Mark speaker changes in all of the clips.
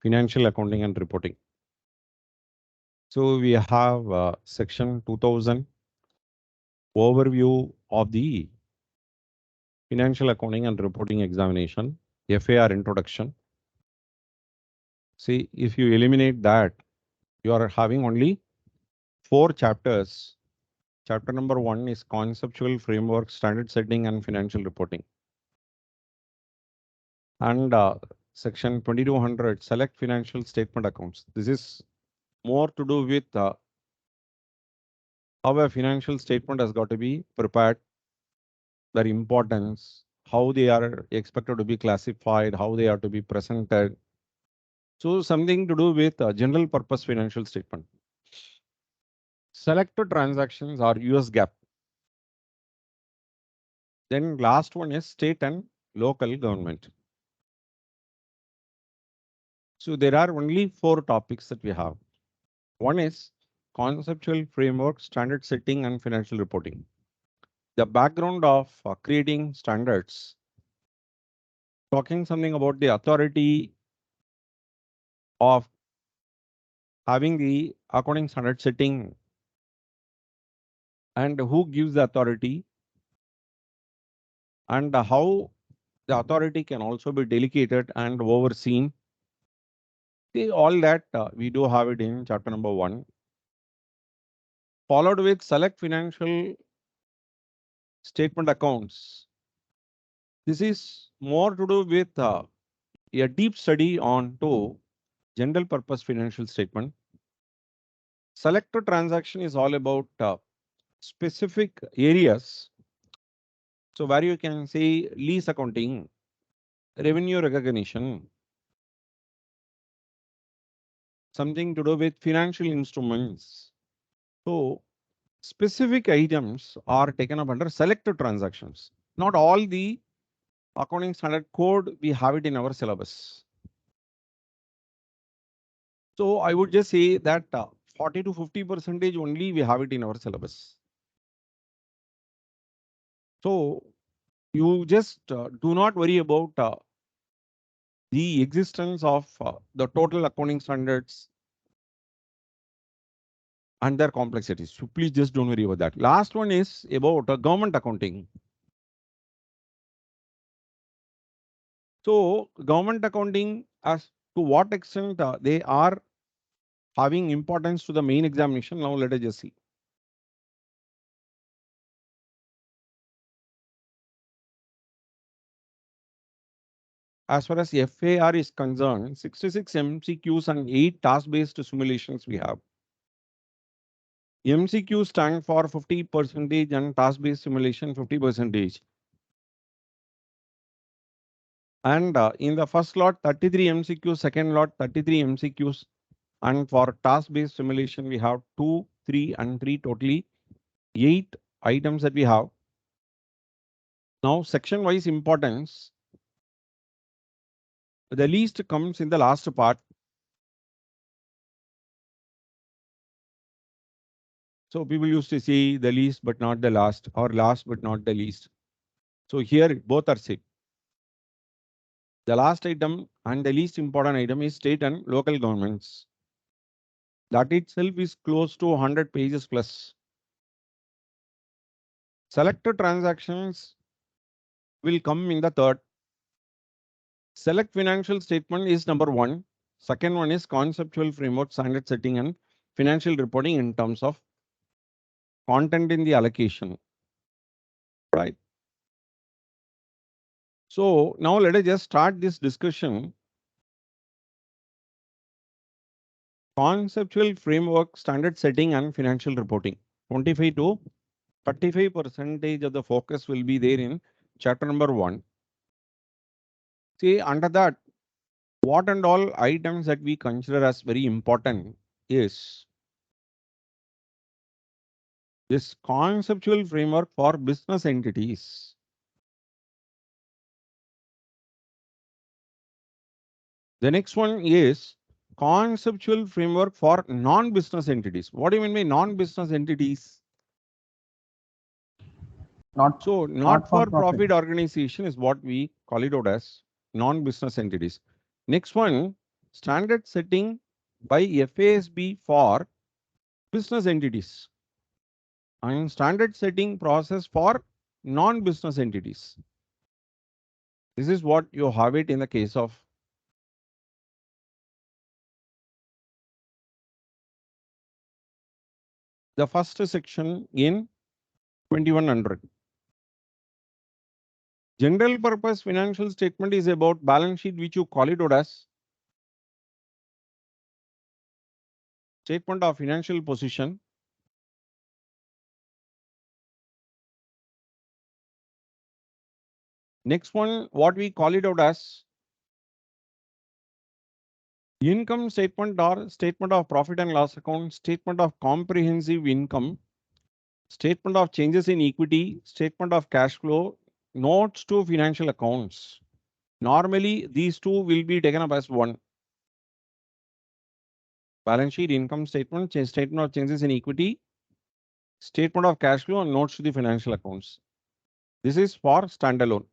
Speaker 1: financial accounting and reporting. So we have section 2000 overview of the financial accounting and reporting examination, FAR introduction. See, if you eliminate that, you are having only 4 chapters. Chapter number 1 is conceptual framework, standard setting, and financial reporting. And section 2200, select financial statement accounts. This is more to do with how a financial statement has got to be prepared, their importance, how they are expected to be classified, how they are to be presented. So something to do with general purpose financial statement. Selected transactions are US GAAP. Then last one is state and local government. So there are only 4 topics that we have. One is conceptual framework, standard setting, and financial reporting. The background of creating standards, talking something about the authority of having the accounting standard setting and who gives the authority and how the authority can also be delegated and overseen. See, all that we do have it in chapter number 1. Followed with select financial statement accounts. This is more to do with a deep study on to general purpose financial statement. Selected transaction is all about specific areas. So where you can say lease accounting, revenue recognition, something to do with financial instruments. So specific items are taken up under selected transactions. Not all the accounting standard code, we have it in our syllabus. So I would just say that 40 to 50% only we have it in our syllabus. So you just do not worry about the existence of the total accounting standards and their complexities. So please just don't worry about that. Last one is about government accounting. So government accounting, as to what extent they are having importance to the main examination. Now let us just see. As far as FAR is concerned, 66 MCQs and 8 task-based simulations we have. MCQ stand for 50% and task-based simulation 50%. And in the first lot, 33 MCQs, second lot, 33 MCQs. And for task-based simulation, we have 2, 3, and 3, totally 8 items that we have. Now, section-wise importance. The least comes in the last part. So people used to say the least but not the last, or last but not the least. So here both are same. The last item and the least important item is state and local governments. That itself is close to 100 pages plus. Selected transactions will come in the third. Select financial statement is number 1. Second one is conceptual framework, standard setting, and financial reporting in terms of content in the allocation. Right. So now let us just start this discussion. Conceptual framework, standard setting, and financial reporting. 25 to 35% of the focus will be there in chapter number 1. See, under that, what and all items that we consider as very important is this conceptual framework for business entities. The next one is conceptual framework for non-business entities. What do you mean by non-business entities? Not for profit organization is what we call it out as non-business entities. Next one, standard setting by FASB for business entities and standard setting process for non-business entities. This is what you have it in the case of the first section in 2100. General purpose financial statement is about balance sheet, which you call it out as statement of financial position. Next one, what we call it out as income statement or statement of profit and loss account, statement of comprehensive income, statement of changes in equity, statement of cash flow, notes to financial accounts. Normally, these two will be taken up as one. Balance sheet, income statement, statement of changes in equity, statement of cash flow, and notes to the financial accounts. This is for standalone.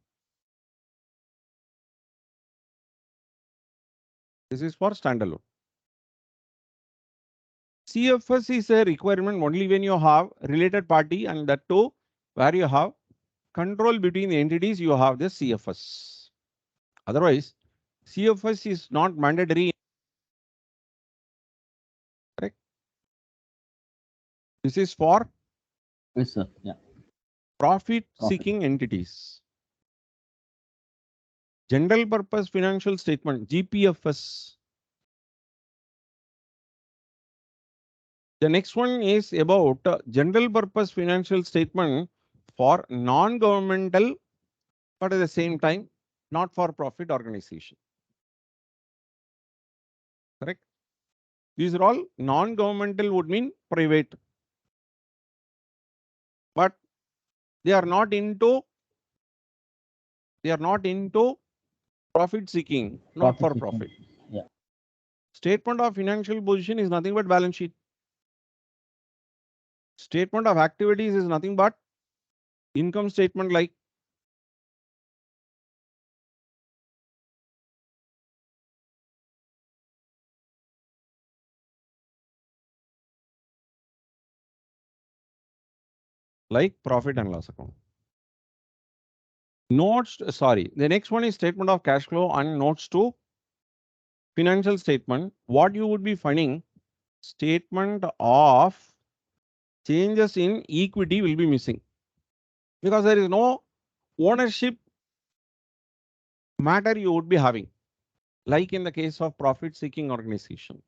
Speaker 1: This is for standalone. CFS is a requirement only when you have related party, and that too where you have control between the entities, you have the CFS. Otherwise, CFS is not mandatory. Correct? This is for
Speaker 2: Yes, sir. Yeah.
Speaker 1: profit seeking entities. General purpose financial statement, GPFS. The next one is about general purpose financial statement for non-governmental, but at the same time, not for profit organization. Correct? These are all non-governmental would mean private, but they are not into profit seeking, not for profit.
Speaker 2: Yeah.
Speaker 1: Statement of financial position is nothing but balance sheet. Statement of activities is nothing but income statement like profit and loss account. Notes, sorry, the next one is statement of cash flow and notes to financial statement. What you would be finding, statement of changes in equity will be missing because there is no ownership matter you would be having, like in the case of profit seeking organization.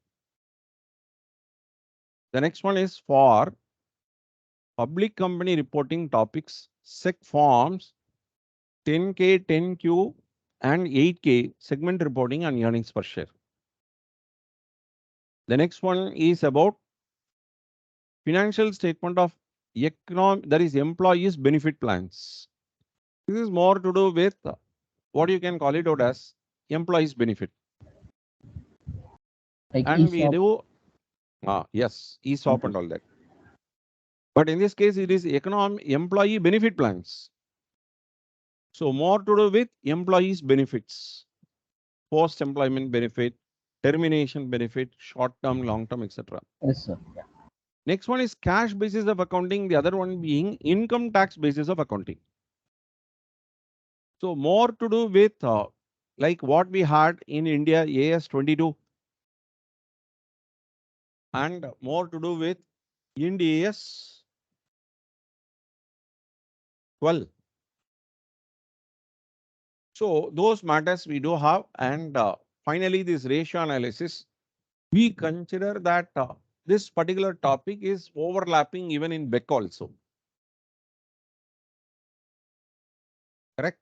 Speaker 1: The next one is for public company reporting topics, SEC forms 10K, 10Q and 8K segment reporting and earnings per share. The next one is about financial statement of that is employees benefit plans. This is more to do with what you can call it out as employees benefit.
Speaker 2: Like
Speaker 1: and
Speaker 2: ESOP.
Speaker 1: we do, yes, ESOP and all that. But in this case, it is employee benefit plans. So more to do with employees benefits, post-employment benefit, termination benefit, short-term, long-term, etc.
Speaker 2: Yes, sir. Yeah.
Speaker 1: Next one is cash basis of accounting. The other one being income tax basis of accounting. So more to do with like what we had in India, AS 22, and more to do with Ind AS 12. So those matters we do have, and finally this ratio analysis, we consider that this particular topic is overlapping even in BEC also. Correct?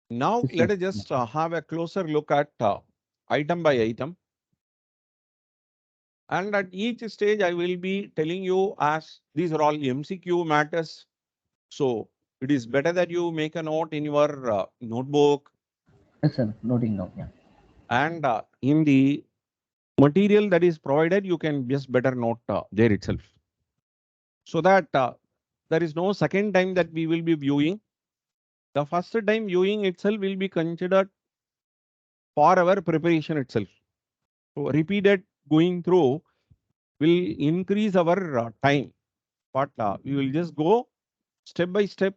Speaker 1: Now
Speaker 2: Yes,
Speaker 1: let
Speaker 2: sir.
Speaker 1: us just have a closer look at item by item. And at each stage, I will be telling you as these are all MCQ matters. So it is better that you make a note in your notebook.
Speaker 2: Yes, sir. Noting down. Yeah.
Speaker 1: And in the material that is provided, you can just better note there itself. So that there is no second time that we will be viewing. The first time viewing itself will be considered for our preparation itself. So repeated going through will increase our time, but we will just go step by step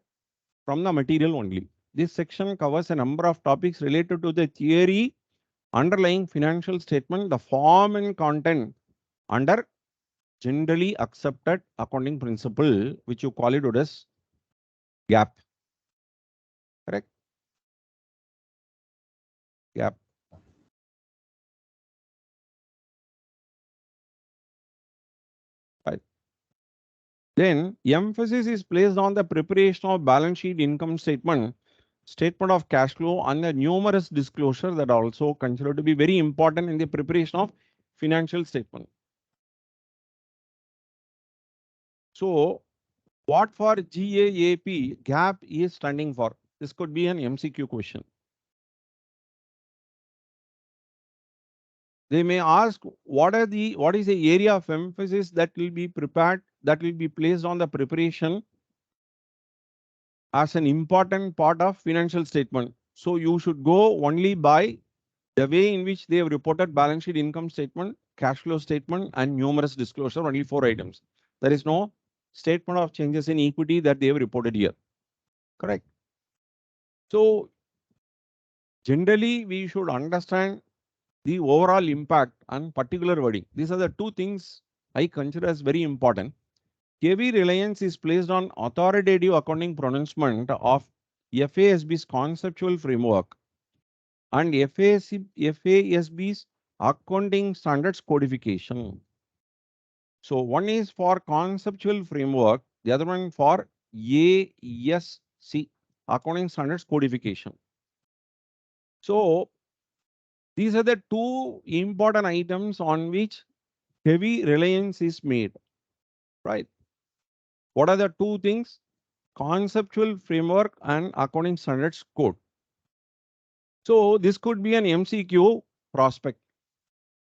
Speaker 1: from the material only. This section covers a number of topics related to the theory underlying financial statement, the form and content under generally accepted accounting principle, which you call it as gap. Correct? Gap. Right. Then emphasis is placed on the preparation of balance sheet, income statement, statement of cash flow, and the numerous disclosure that are also considered to be very important in the preparation of financial statement. So what for GAAP gap is standing for? This could be an MCQ question. They may ask what is the area of emphasis that will be prepared, that will be placed on the preparation as an important part of financial statement. So you should go only by the way in which they have reported balance sheet, income statement, cash flow statement, and numerous disclosure, only 4 items. There is no statement of changes in equity that they have reported here. Correct. So generally, we should understand the overall impact and particular wording. These are the two things I consider as very important. Heavy reliance is placed on authoritative accounting pronouncement of FASB's conceptual framework and FASB's accounting standards codification. So one is for conceptual framework, the other one for ASC, accounting standards codification. So these are the two important items on which heavy reliance is made, right? What are the two things? Conceptual framework and accounting standards code. So this could be an MCQ prospect.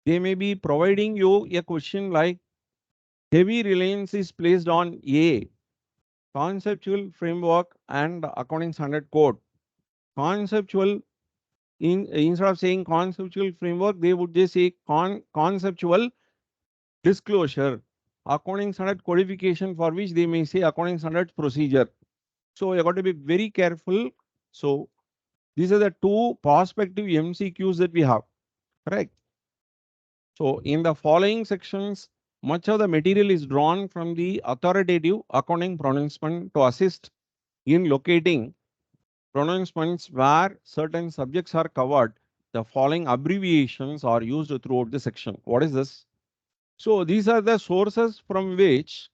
Speaker 1: They may be providing you a question like heavy reliance is placed on A, conceptual framework and accounting standard code. Conceptual, instead of saying conceptual framework, they would just say conceptual disclosure, accounting standard codification, for which they may say accounting standards procedure. So you got to be very careful. So these are the two prospective MCQs that we have. Correct. So in the following sections, much of the material is drawn from the authoritative accounting pronouncement to assist in locating pronouncements where certain subjects are covered. The following abbreviations are used throughout the section. What is this? So these are the sources from which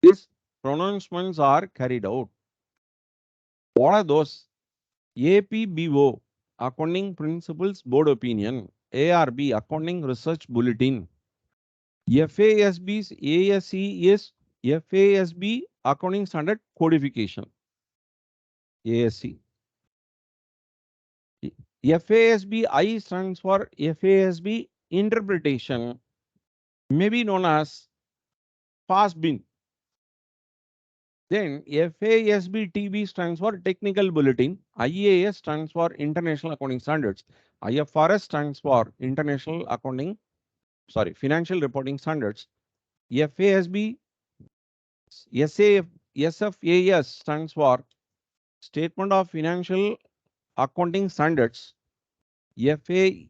Speaker 1: these pronouncements are carried out. What are those? APBO, Accounting Principles Board Opinion. ARB, Accounting Research Bulletin. FASB's ASC is FASB Accounting Standard Codification. ASC. FASB I stands for FASB Interpretation, may be known as FASBIN. Then FASB TB stands for Technical Bulletin. IAS stands for International Accounting Standards. IFRS stands for International Accounting, Financial Reporting Standards. FASB SFAS stands for Statement of Financial Accounting Standards. SFAC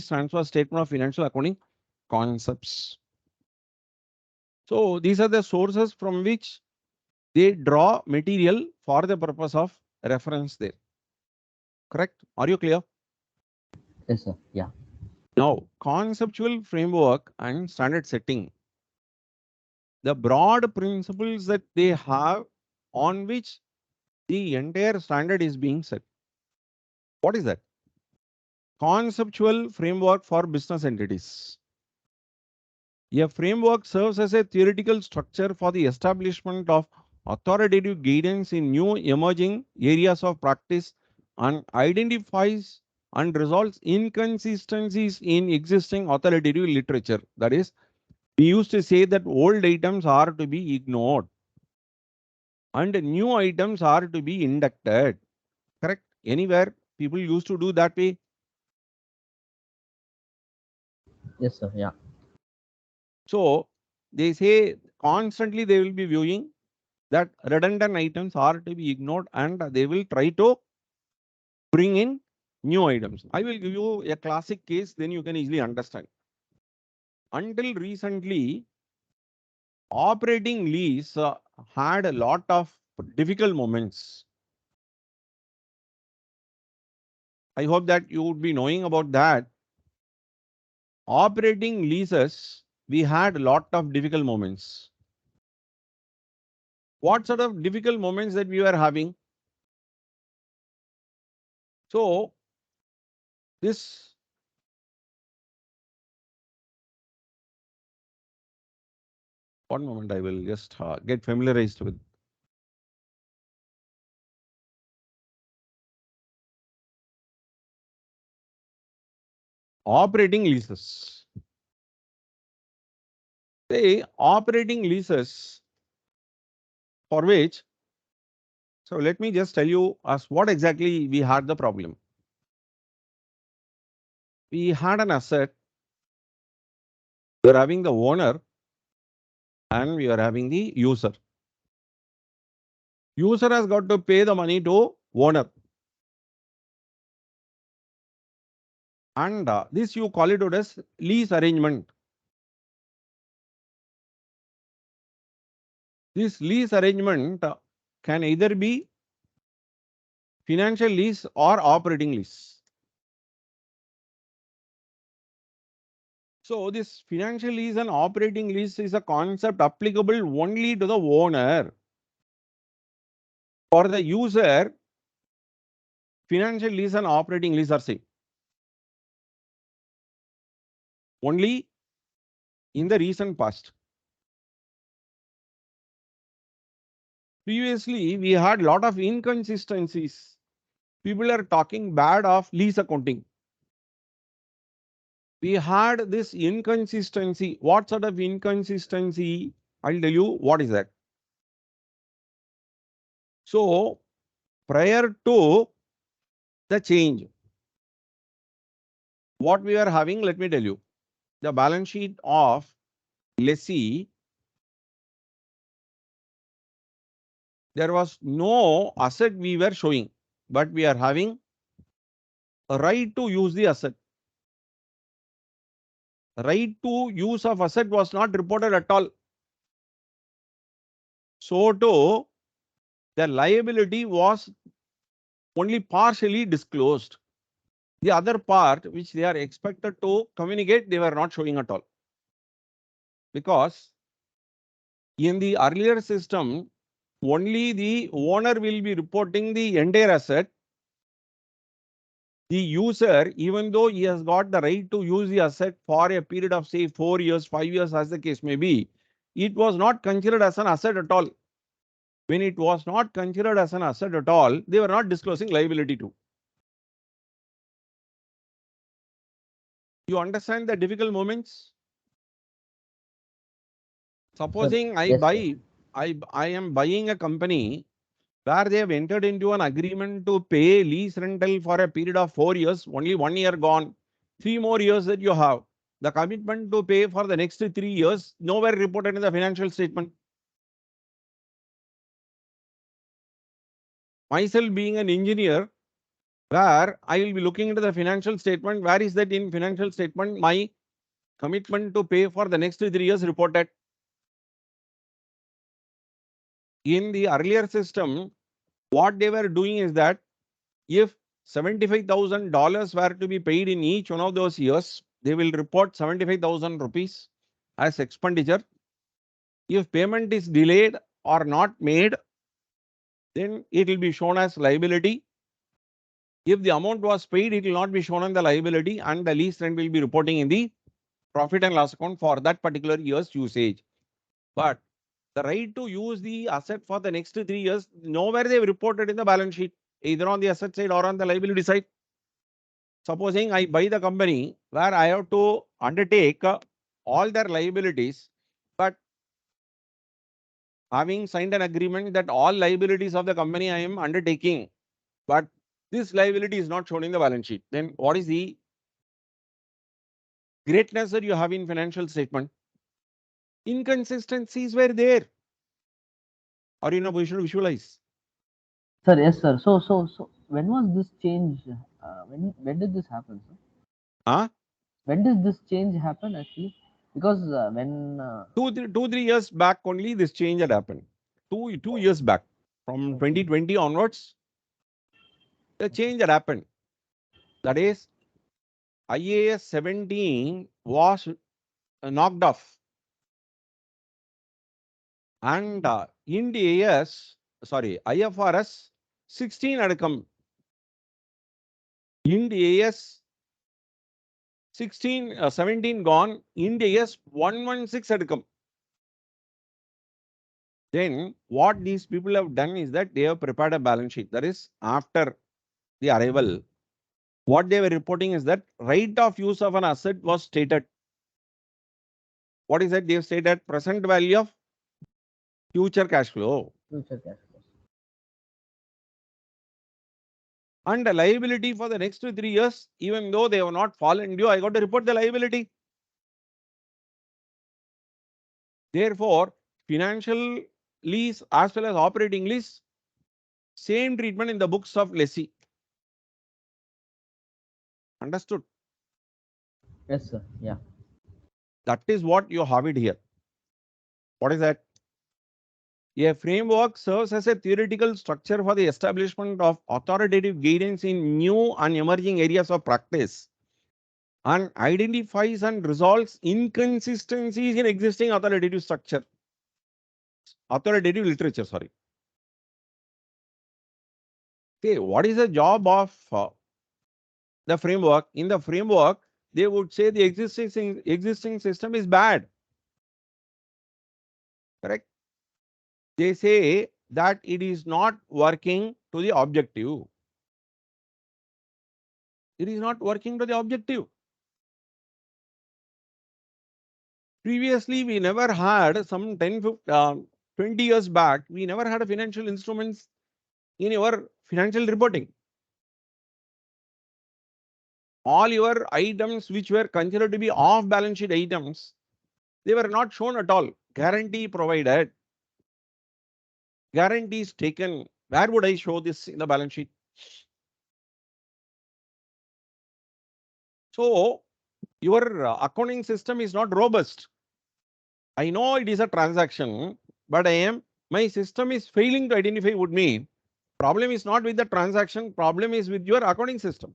Speaker 1: stands for Statement of Financial Accounting Concepts. So these are the sources from which they draw material for the purpose of reference there. Correct? Are you clear?
Speaker 2: Yes, sir. Yeah.
Speaker 1: Now, conceptual framework and standard setting. The broad principles that they have on which the entire standard is being set. What is that? Conceptual framework for business entities. A framework serves as a theoretical structure for the establishment of authoritative guidance in new emerging areas of practice and identifies and resolves inconsistencies in existing authoritative literature. That is, we used to say that old items are to be ignored. and new items are to be inducted. Correct? Anywhere people used to do that way.
Speaker 2: Yes, sir. Yeah.
Speaker 1: So they say constantly they will be viewing that redundant items are to be ignored and they will try to bring in new items. I will give you a classic case, then you can easily understand. Until recently, operating lease had a lot of difficult moments. I hope that you would be knowing about that. Operating leases, we had a lot of difficult moments. What sort of difficult moments that we were having? So, this, one moment, I will just get familiarized with. Operating leases. Say, operating leases for which, so let me just tell you as what exactly we had the problem. We had an asset, we are having the owner and we are having the user. User has got to pay the money to owner. And this you call it out as lease arrangement. This lease arrangement can either be financial lease or operating lease. So this financial lease and operating lease is a concept applicable only to the owner. For the user, financial lease and operating lease are same. Only in the recent past. Previously, we had lot of inconsistencies. People are talking bad of lease accounting. We had this inconsistency. What sort of inconsistency? I'll tell you what is that. So, prior to the change, what we are having, let me tell you, the balance sheet of lessee, there was no asset we were showing, but we are having a right to use the asset. Right to use of asset was not reported at all. So too, the liability was only partially disclosed. The other part which they are expected to communicate, they were not showing at all. Because in the earlier system, only the owner will be reporting the entire asset. The user, even though he has got the right to use the asset for a period of say 4 years, 5 years as the case may be, it was not considered as an asset at all. When it was not considered as an asset at all, they were not disclosing liability to. You understand the difficult moments?
Speaker 2: Sir.
Speaker 1: Supposing
Speaker 2: Yes, sir.
Speaker 1: I am buying a company where they have entered into an agreement to pay lease rental for a period of 4 years, only 1 year gone, 3 more years that you have. The commitment to pay for the next 3 years, nowhere reported in the financial statement. Myself being an engineer, where I will be looking into the financial statement, where is that in financial statement, my commitment to pay for the next 3 years reported? In the earlier system, what they were doing is that if $75,000 were to be paid in each one of those years, they will report 75,000 rupees as expenditure. If payment is delayed or not made, then it will be shown as liability. If the amount was paid, it will not be shown on the liability and the lease rent will be reporting in the profit and loss account for that particular year's usage. But the right to use the asset for the next 3 years, nowhere they've reported in the balance sheet, either on the asset side or on the liability side. Supposing I buy the company where I have to undertake all their liabilities, but having signed an agreement that all liabilities of the company I am undertaking, but this liability is not shown in the balance sheet. Then what is the greatness that you have in financial statement? Inconsistencies were there. Are you in a position to visualize?
Speaker 2: Sir, yes, sir. So, when was this change? When did this happen, sir?
Speaker 1: Huh?
Speaker 2: When did this change happen actually? Because when
Speaker 1: 3 years back only this change had happened. Two years back, from
Speaker 2: okay,
Speaker 1: 2020 onwards, the change had happened. That is, IAS 17 was knocked off, and IFRS 16 had come. Ind AS 17 gone. Ind AS 116 had come. Then what these people have done is that they have prepared a balance sheet. That is, after the arrival, what they were reporting is that right of use of an asset was stated. What is that? They have stated present value of future cash flow.
Speaker 2: future cash flows.
Speaker 1: And the liability for the next 3 years, even though they have not fallen due, I got to report the liability. Therefore, financial lease as well as operating lease, same treatment in the books of lessee. Understood?
Speaker 2: Yes, sir. Yeah.
Speaker 1: That is what you have it here. What is that? A framework serves as a theoretical structure for the establishment of authoritative guidance in new and emerging areas of practice, and identifies and resolves inconsistencies in existing authoritative literature. Sorry. Okay, what is the job of the framework? In the framework, they would say the existing system is bad. Correct? They say that it is not working to the objective. It is not working to the objective. Previously, we never had some 20 years back, we never had a financial instruments in your financial reporting. All your items which were considered to be off balance sheet items, they were not shown at all. Guarantee provided, guarantees taken. Where would I show this in the balance sheet? So your accounting system is not robust. I know it is a transaction, but my system is failing to identify would mean problem is not with the transaction, problem is with your accounting system.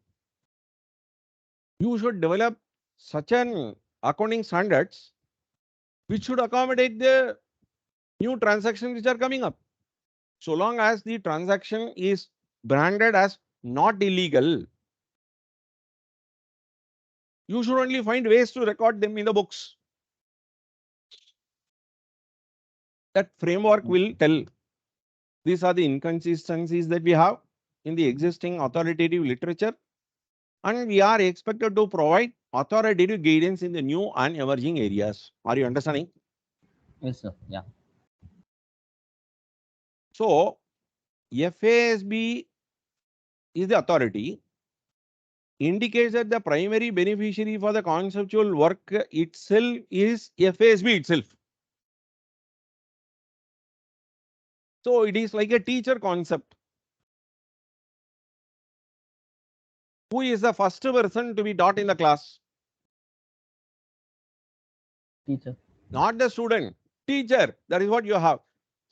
Speaker 1: You should develop such an accounting standards which should accommodate the new transactions which are coming up. So long as the transaction is branded as not illegal, you should only find ways to record them in the books. That framework will tell these are the inconsistencies that we have in the existing authoritative literature, and we are expected to provide authoritative guidance in the new and emerging areas. Are you understanding?
Speaker 2: Yes, sir. Yeah.
Speaker 1: So, FASB is the authority, indicates that the primary beneficiary for the conceptual work itself is FASB itself. So, it is like a teacher concept. Who is the first person to be taught in the class?
Speaker 2: Teacher.
Speaker 1: Not the student, teacher. That is what you have.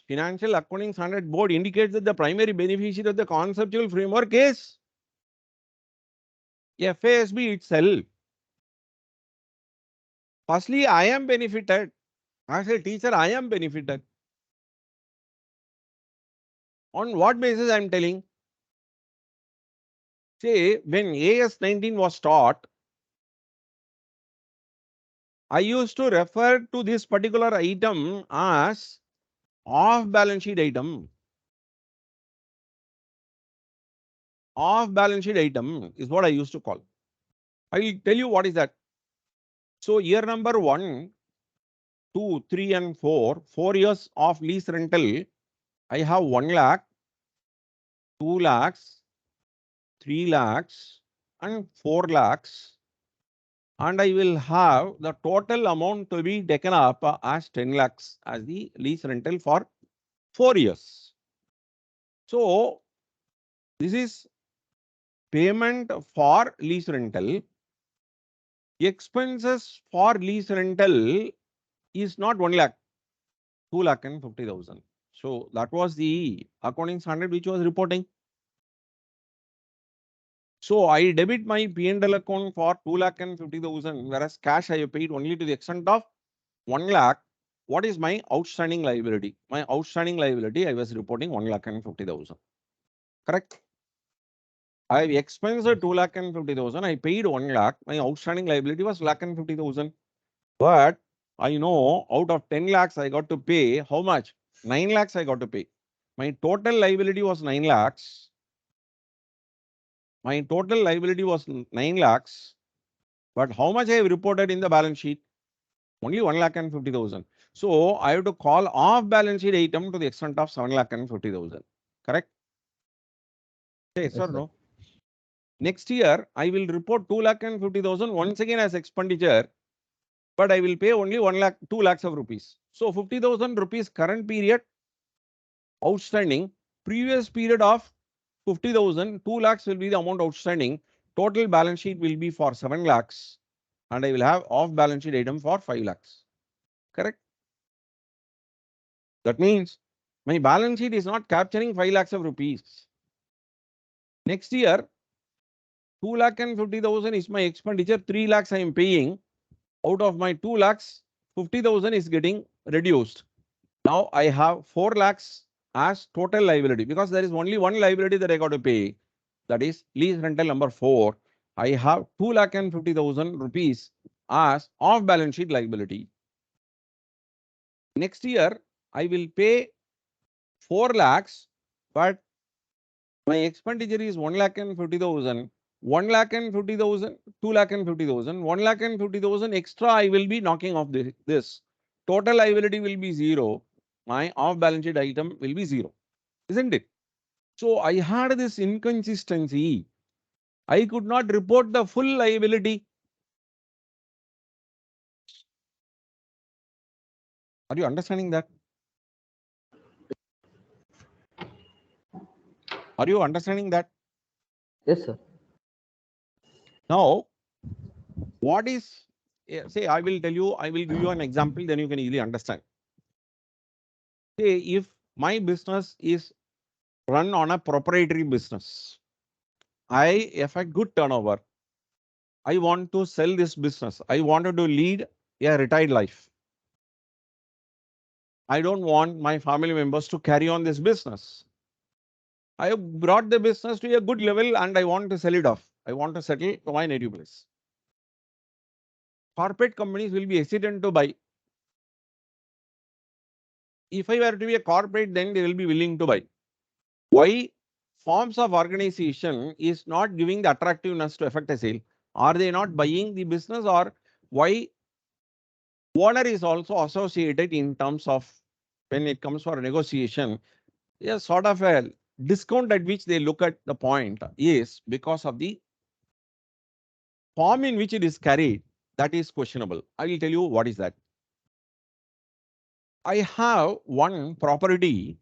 Speaker 1: Financial Accounting Standard Board indicates that the primary beneficiary of the conceptual framework is FASB itself. Firstly, I am benefited. As a teacher, I am benefited. On what basis I am telling? Say, when AS 19 was taught, I used to refer to this particular item as off balance sheet item. Off balance sheet item is what I used to call. I will tell you what is that. So, year number 1, 2, 3, and 4, 4 years of lease rental, I have 1 lakh, 2 lakhs, 3 lakhs, and 4 lakhs. And I will have the total amount to be taken up as 10 lakhs as the lease rental for 4 years. So, this is payment for lease rental. Expenses for lease rental is not 1 lakh, 2 lakh and 50,000. So, that was the accounting standard which was reporting. So, I debit my P&L account for 2 lakh and 50,000, whereas cash I have paid only to the extent of 1 lakh. What is my outstanding liability? My outstanding liability, I was reporting 1 lakh and 50,000. Correct? I have expensed 2 lakh and 50,000. I paid 1 lakh. My outstanding liability was lakh and 50,000. But I know out of 10 lakhs, I got to pay how much? 9 lakhs I got to pay. My total liability was 9 lakhs. My total liability was 9 lakhs. But how much I have reported in the balance sheet? Only 1 lakh and 50,000. So I have to call off balance sheet item to the extent of 7 lakh and 50,000. Correct? Yes or no? Next year, I will report 2 lakh and 50,000 once again as expenditure, but I will pay only 1 lakh, 2 lakhs of rupees. So 50,000 rupees current period outstanding, previous period of 50,000, 2 lakhs will be the amount outstanding. Total balance sheet will be for 7 lakhs and I will have off balance sheet item for 5 lakhs. Correct? That means my balance sheet is not capturing 5 lakhs of rupees. Next year, 2 lakh and 50,000 is my expenditure, 3 lakhs I am paying. Out of my 2 lakhs, 50,000 is getting reduced. Now I have 4 lakhs as total liability because there is only one liability that I got to pay. That is lease rental number 4. I have 2 lakh and 50,000 rupees as off balance sheet liability. Next year, I will pay 4 lakhs, but my expenditure is 1 lakh and 50,000. 1 lakh and 50,000, 2 lakh and 50,000, 1 lakh and 50,000 extra I will be knocking off this. Total liability will be 0. My off balance sheet item will be 0. Isn't it? So I had this inconsistency. I could not report the full liability. Are you understanding that? Are you understanding that?
Speaker 2: Yes, sir.
Speaker 1: Now, what is, say, I will tell you, I will give you an example, then you can easily understand. Say, if my business is run on a proprietary business, I have a good turnover. I want to sell this business. I wanted to lead a retired life. I don't want my family members to carry on this business. I have brought the business to a good level and I want to sell it off. I want to settle to my native place. Corporate companies will be hesitant to buy. If I were to be a corporate, then they will be willing to buy. Why? Forms of organization is not giving the attractiveness to effect a sale. Are they not buying the business, or why? Owner is also associated in terms of when it comes for a negotiation, a sort of a discount at which they look at the point is because of the form in which it is carried. That is questionable. I will tell you what is that. I have one property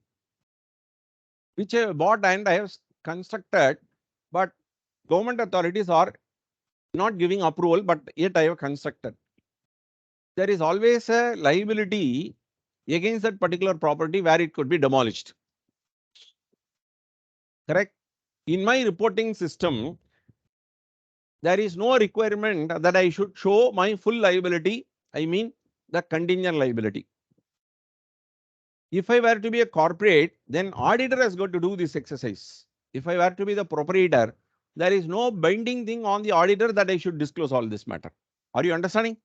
Speaker 1: which I bought and I have constructed, but government authorities are not giving approval, but yet I have constructed. There is always a liability against that particular property where it could be demolished. Correct? In my reporting system, there is no requirement that I should show my full liability. I mean, the contingent liability. If I were to be a corporate, then auditor has got to do this exercise. If I were to be the proprietor, there is no binding thing on the auditor that I should disclose all this matter. Are you understanding?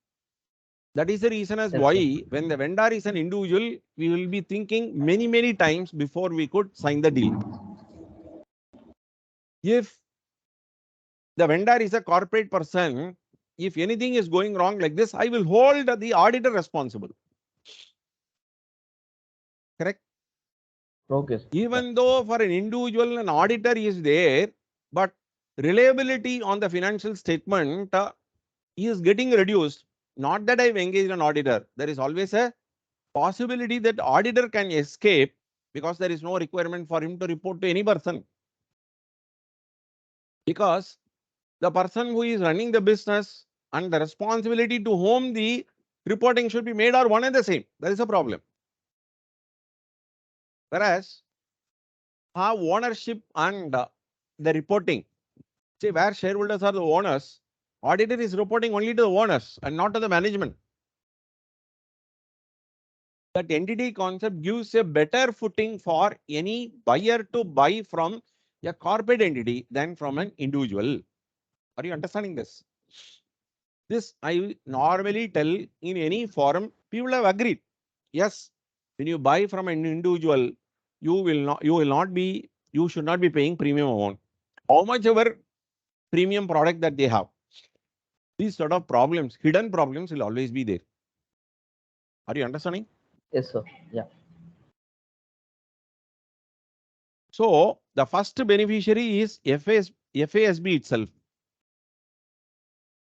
Speaker 1: That is the reason as
Speaker 2: Yes,
Speaker 1: why
Speaker 2: sir.
Speaker 1: when the vendor is an individual, we will be thinking many times before we could sign the deal. If the vendor is a corporate person, if anything is going wrong like this, I will hold the auditor responsible. Correct?
Speaker 2: Okay, sir.
Speaker 1: Even though for an individual, an auditor is there, but reliability on the financial statement is getting reduced. Not that I've engaged an auditor. There is always a possibility that auditor can escape because there is no requirement for him to report to any person. Because the person who is running the business and the responsibility to whom the reporting should be made are one and the same. There is a problem. Whereas have ownership and the reporting. See, where shareholders are the owners, auditor is reporting only to the owners and not to the management. That entity concept gives a better footing for any buyer to buy from a corporate entity than from an individual. Are you understanding this? This I normally tell in any forum, people have agreed. Yes, when you buy from an individual, you should not be paying premium amount. How much ever premium product that they have. These sort of problems, hidden problems will always be there. Are you understanding?
Speaker 2: Yes, sir. Yeah.
Speaker 1: So the first beneficiary is FASB itself.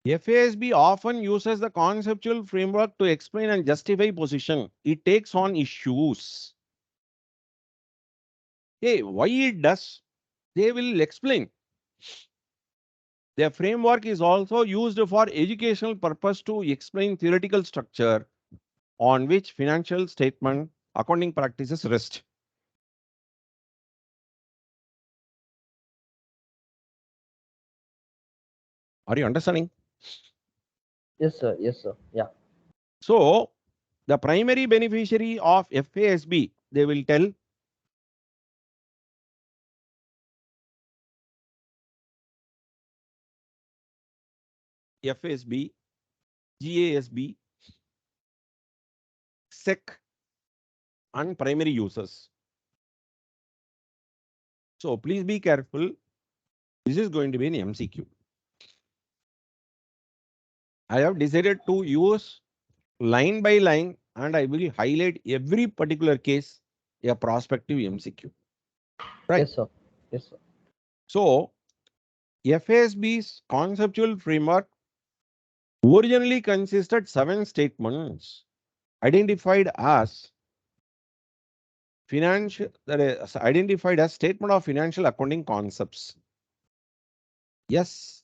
Speaker 1: FASB often uses the conceptual framework to explain and justify position. It takes on issues. Hey, why it does? They will explain. Their framework is also used for educational purpose to explain theoretical structure on which financial statement accounting practices rest. Are you understanding?
Speaker 2: Yes, sir. Yes, sir. Yeah.
Speaker 1: So the primary beneficiary of FASB, they will tell FASB, GASB, SEC, and primary users. So please be careful. This is going to be an MCQ. I have decided to use line by line and I will highlight every particular case a prospective MCQ. Right.
Speaker 2: Yes, sir. Yes, sir.
Speaker 1: So FASB's conceptual framework originally consisted 7 statements identified as identified as statement of financial accounting concepts. SFAC.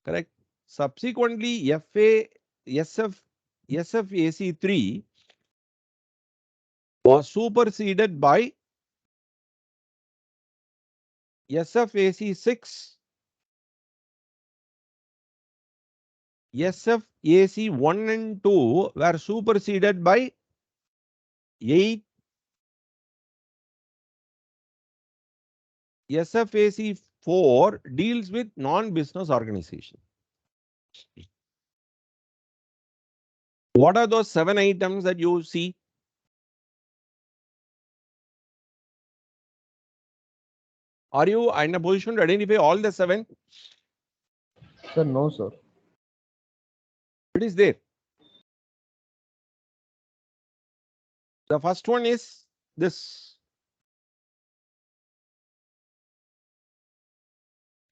Speaker 1: Correct. Subsequently, SFAC3 was superseded by SFAC6, SFAC1 and 2 were superseded by 8, SFAC4 deals with non-business organization. What are those 7 items that you see? Are you in a position to identify all the 7?
Speaker 2: Sir, no, sir.
Speaker 1: It is there. The first one is this.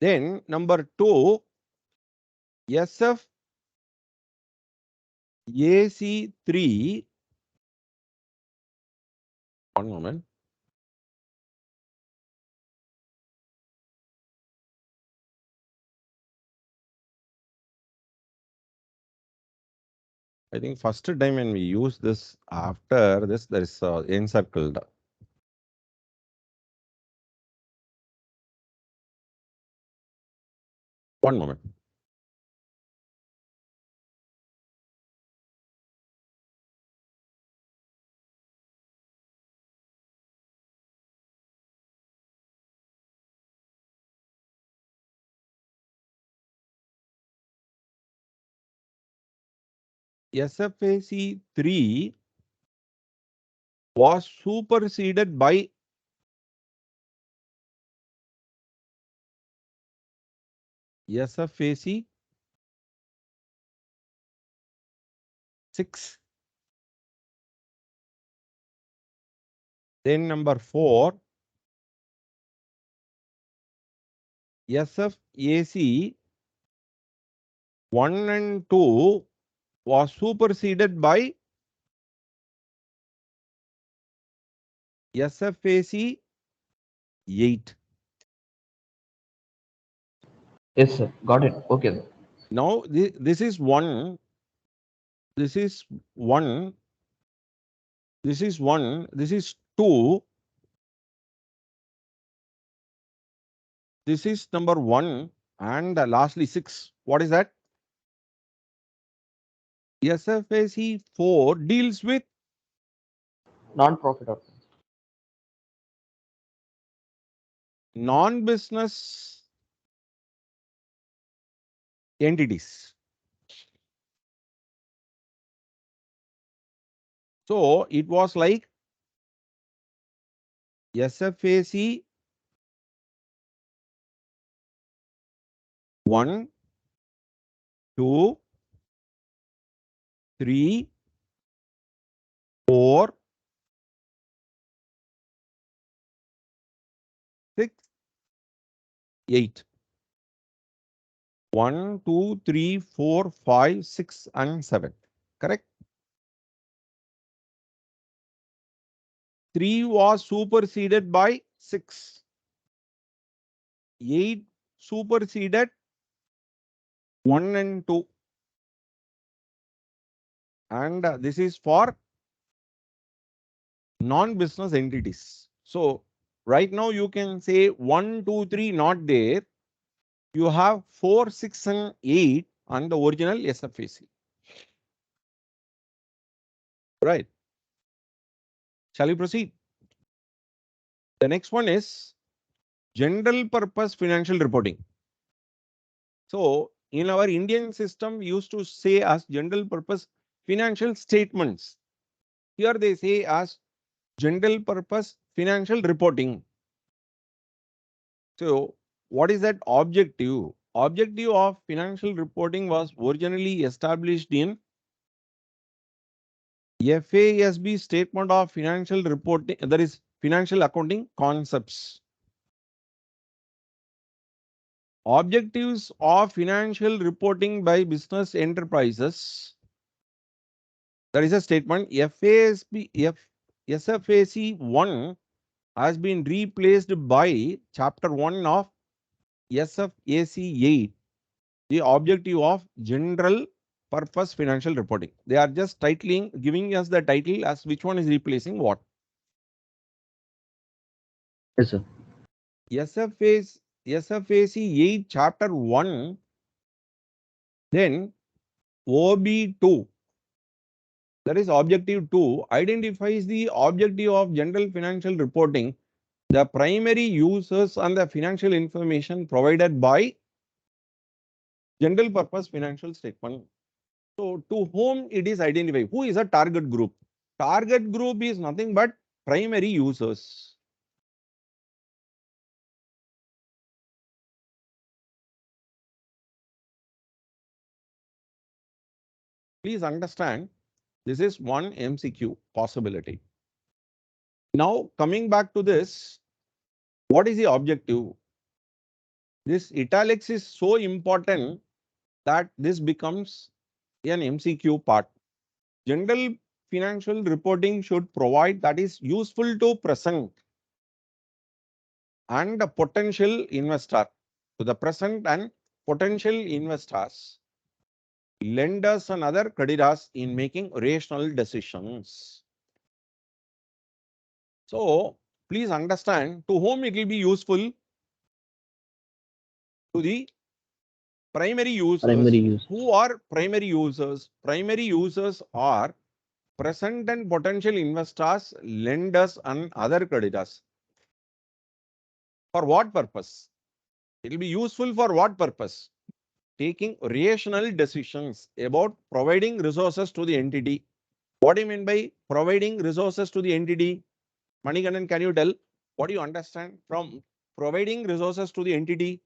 Speaker 1: Then number 2, SFAC3. One moment. I think first time when we use this, after this, there is encircled. One moment. SFAC3 was superseded by SFAC 6. Then number 4, SFAC 1 and 2 was superseded by SFAC 8.
Speaker 2: Yes, sir. Got it. Okay, sir.
Speaker 1: Now this is 1, this is 1, this is 1, this is 2, this is number 1, and lastly 6. What is that? SFAC 4 deals with
Speaker 2: Non-profit organization.
Speaker 1: non-business entities. So it was like SFAC 1, 2, 3, 4, 6, 8. 1, 2, 3, 4, 5, 6, and 7. Correct? 3 was superseded by 6. 8 superseded 1 and 2. And this is for non-business entities. So right now you can say 1, 2, 3 not there. You have 4, 6, and 8 on the original SFAC. Right. Shall we proceed? The next one is general purpose financial reporting. So in our Indian system, we used to say as general purpose financial statements. Here they say as general purpose financial reporting. So what is that objective? Objective of financial reporting was originally established in FASB statement of financial reporting, that is financial accounting concepts. Objectives of financial reporting by business enterprises. There is a statement SFAC 1 has been replaced by chapter 1 of SFAC 8, the objective of general purpose financial reporting. They are just titling, giving us the title as which one is replacing what.
Speaker 2: Yes, sir.
Speaker 1: SFAC 8 chapter 1, then OB2, that is objective 2, identifies the objective of general financial reporting, the primary users and the financial information provided by general purpose financial statement. So to whom it is identified? Who is a target group? Target group is nothing but primary users. Please understand, this is one MCQ possibility. Now coming back to this, what is the objective? This italics is so important that this becomes an MCQ part. General financial reporting should provide that is useful to present and a potential investor, to the present and potential investors, lenders and other creditors in making rational decisions. So please understand to whom it will be useful. To the primary users.
Speaker 2: Primary users.
Speaker 1: Who are primary users? Primary users are present and potential investors, lenders and other creditors. For what purpose? It will be useful for what purpose? Taking rational decisions about providing resources to the entity. What do you mean by providing resources to the entity? Manikandan, can you tell what do you understand from providing resources to the entity?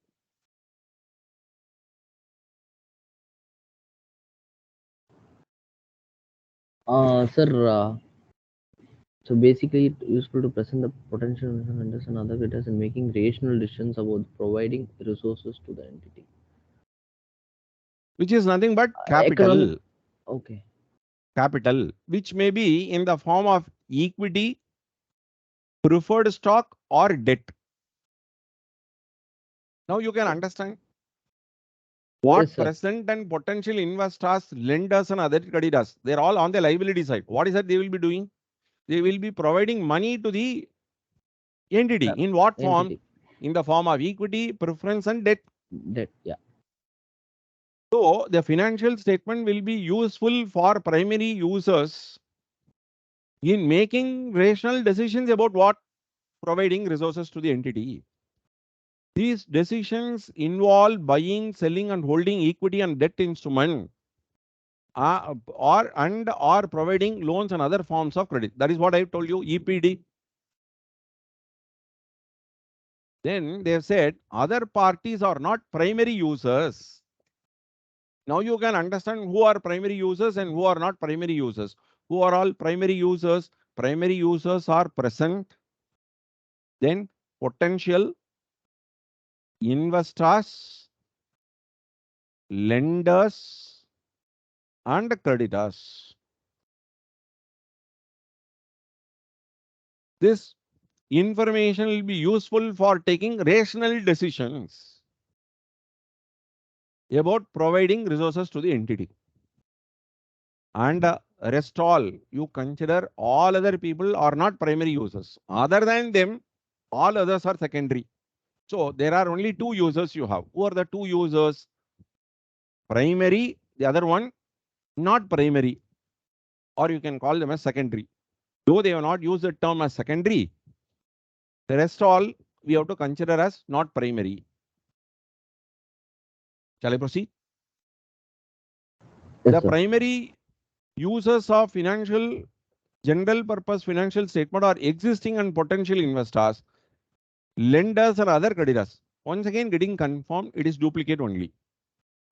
Speaker 2: Sir, so basically, it useful to present the potential vendors and other bidders in making rational decisions about providing resources to the entity.
Speaker 1: which is nothing but
Speaker 2: Economic.
Speaker 1: capital.
Speaker 2: Okay.
Speaker 1: Capital, which may be in the form of equity, preferred stock, or debt. Now you can understand
Speaker 2: Yes,
Speaker 1: what
Speaker 2: sir.
Speaker 1: present and potential investors, lenders, and other creditors, they're all on the liability side. What is that they will be doing? They will be providing money to the entity.
Speaker 2: Uh,
Speaker 1: In what form?
Speaker 2: Entity.
Speaker 1: In the form of equity, preference, and debt.
Speaker 2: Debt. Yeah.
Speaker 1: So the financial statement will be useful for primary users in making rational decisions about what? Providing resources to the entity. These decisions involve buying, selling, and holding equity and debt instrument, or providing loans and other forms of credit. That is what I told you, EPD. Then they have said other parties are not primary users. Now you can understand who are primary users and who are not primary users. Who are all primary users? Primary users are present, then potential investors, lenders, and creditors. This information will be useful for taking rational decisions about providing resources to the entity. And rest all, you consider all other people are not primary users. Other than them, all others are secondary. So there are only two users you have. Who are the two users? Primary, the other one not primary, or you can call them as secondary. Though they have not used the term as secondary, the rest all we have to consider as not primary. Shall I proceed?
Speaker 2: Yes,
Speaker 1: The
Speaker 2: sir.
Speaker 1: primary users of general purpose financial statement are existing and potential investors, lenders, and other creditors. Once again, getting confirmed, it is duplicate only.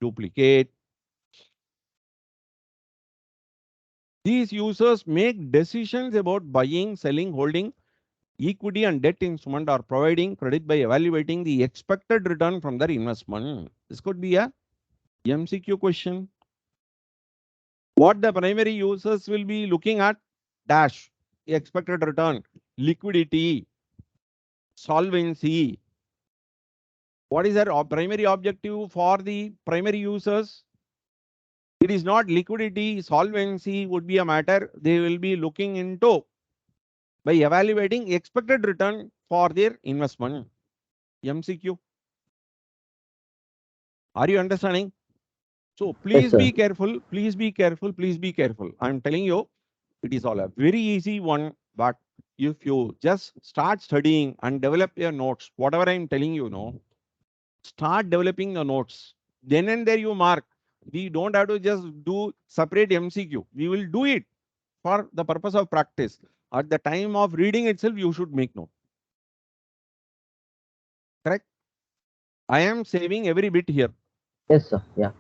Speaker 1: Duplicate. These users make decisions about buying, selling, holding equity and debt instrument, or providing credit by evaluating the expected return from their investment. This could be a MCQ question. What the primary users will be looking at? Dash, expected return, liquidity, solvency. What is their primary objective for the primary users? It is not liquidity, solvency would be a matter they will be looking into by evaluating expected return for their investment. MCQ. Are you understanding? So
Speaker 2: Yes,
Speaker 1: please
Speaker 2: sir.
Speaker 1: be careful, please be careful, please be careful. I'm telling you, it is all a very easy one, but if you just start studying and develop your notes, whatever I'm telling you, no, start developing the notes. Then and there you mark. We don't have to just do separate MCQ. We will do it for the purpose of practice. At the time of reading itself, you should make note. Correct? I am saving every bit here.
Speaker 2: Yes, sir. Yeah.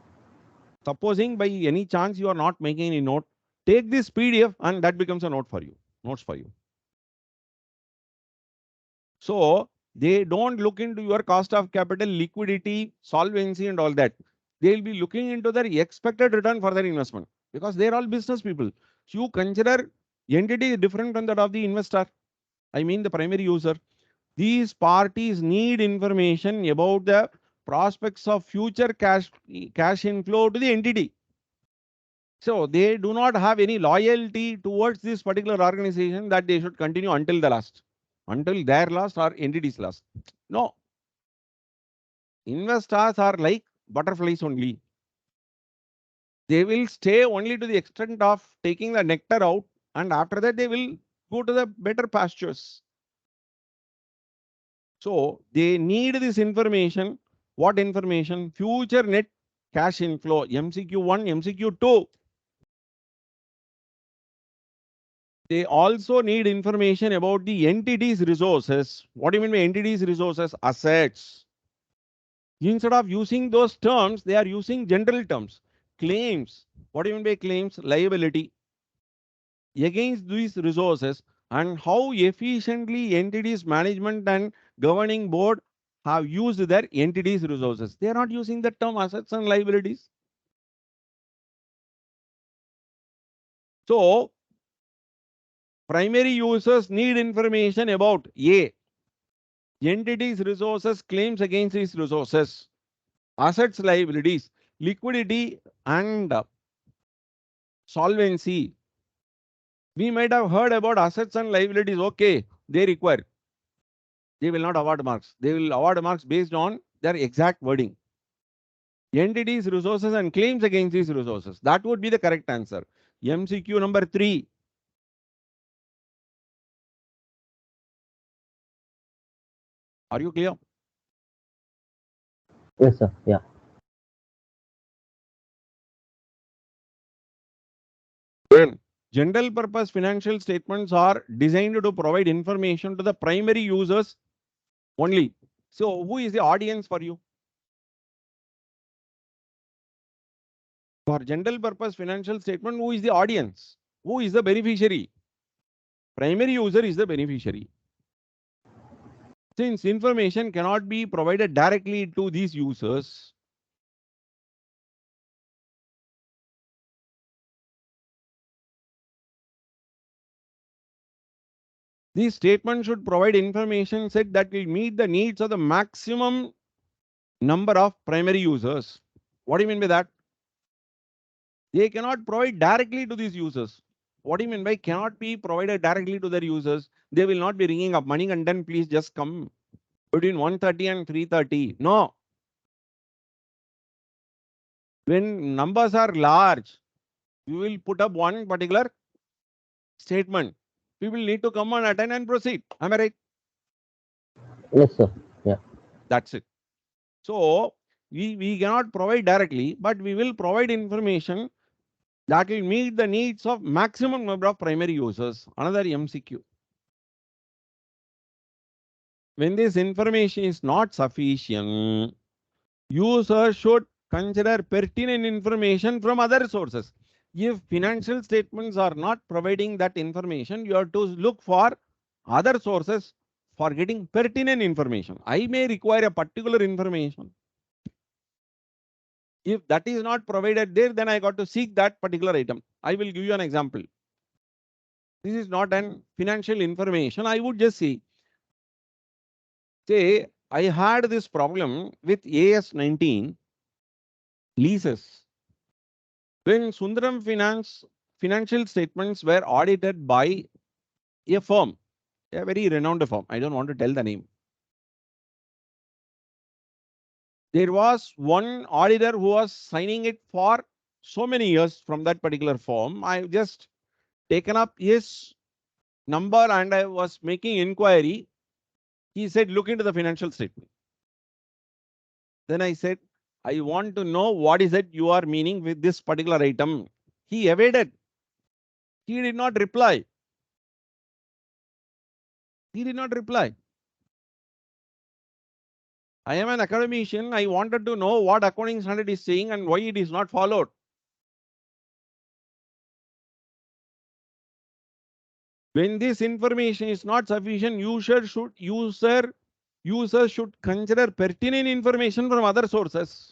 Speaker 1: Supposing by any chance you are not making any note, take this PDF and that becomes a note for you, notes for you. So they don't look into your cost of capital, liquidity, solvency, and all that. They'll be looking into their expected return for their investment because they're all business people. So you consider entity different from that of the investor. I mean the primary user. These parties need information about the prospects of future cash inflow to the entity. So they do not have any loyalty towards this particular organization that they should continue until the last, until their last or entity's last. No, investors are like butterflies only. They will stay only to the extent of taking the nectar out, and after that they will go to the better pastures. So they need this information. What information? Future net cash inflow. MCQ1, MCQ2. They also need information about the entity's resources. What do you mean by entity's resources? Assets. Instead of using those terms, they are using general terms. Claims. What do you mean by claims? Liability. against these resources and how efficiently entities management and governing board have used their entities resources. They are not using the term assets and liabilities. So primary users need information about A, entities resources, claims against these resources, assets liabilities, liquidity and solvency. We might have heard about assets and liabilities. Okay, they require. They will not award marks. They will award marks based on their exact wording. Entities, resources, and claims against these resources. That would be the correct answer. MCQ number 3. Are you clear?
Speaker 2: Yes, sir. Yeah.
Speaker 1: Then, general purpose financial statements are designed to provide information to the primary users only. So, who is the audience for you? For general purpose financial statement, who is the audience? Who is the beneficiary? Primary user is the beneficiary. Since information cannot be provided directly to these users, these statements should provide information set that will meet the needs of the maximum number of primary users. What do you mean by that? They cannot provide directly to these users. What do you mean by cannot be provided directly to their users? They will not be ringing up, money content, please just come between 1:30 and 3:30. No. When numbers are large, we will put up one particular statement. People need to come and attend and proceed. Am I right?
Speaker 2: Yes, sir. Yeah.
Speaker 1: That's it. So we cannot provide directly, but we will provide information that will meet the needs of maximum number of primary users. Another MCQ. When this information is not sufficient, users should consider pertinent information from other sources. If financial statements are not providing that information, you have to look for other sources for getting pertinent information. I may require a particular information. If that is not provided there, then I got to seek that particular item. I will give you an example. This is not an financial information. I would just say I had this problem with AS19 leases. When Sundaram financial statements were audited by a firm, a very renowned firm, I don't want to tell the name. There was one auditor who was signing it for so many years from that particular firm. I just taken up his number and I was making inquiry. He said, look into the financial statement. Then I said, I want to know what is it you are meaning with this particular item. He evaded. He did not reply. He did not reply. I am an academician. I wanted to know what accounting standard is saying and why it is not followed. When this information is not sufficient, user should consider pertinent information from other sources.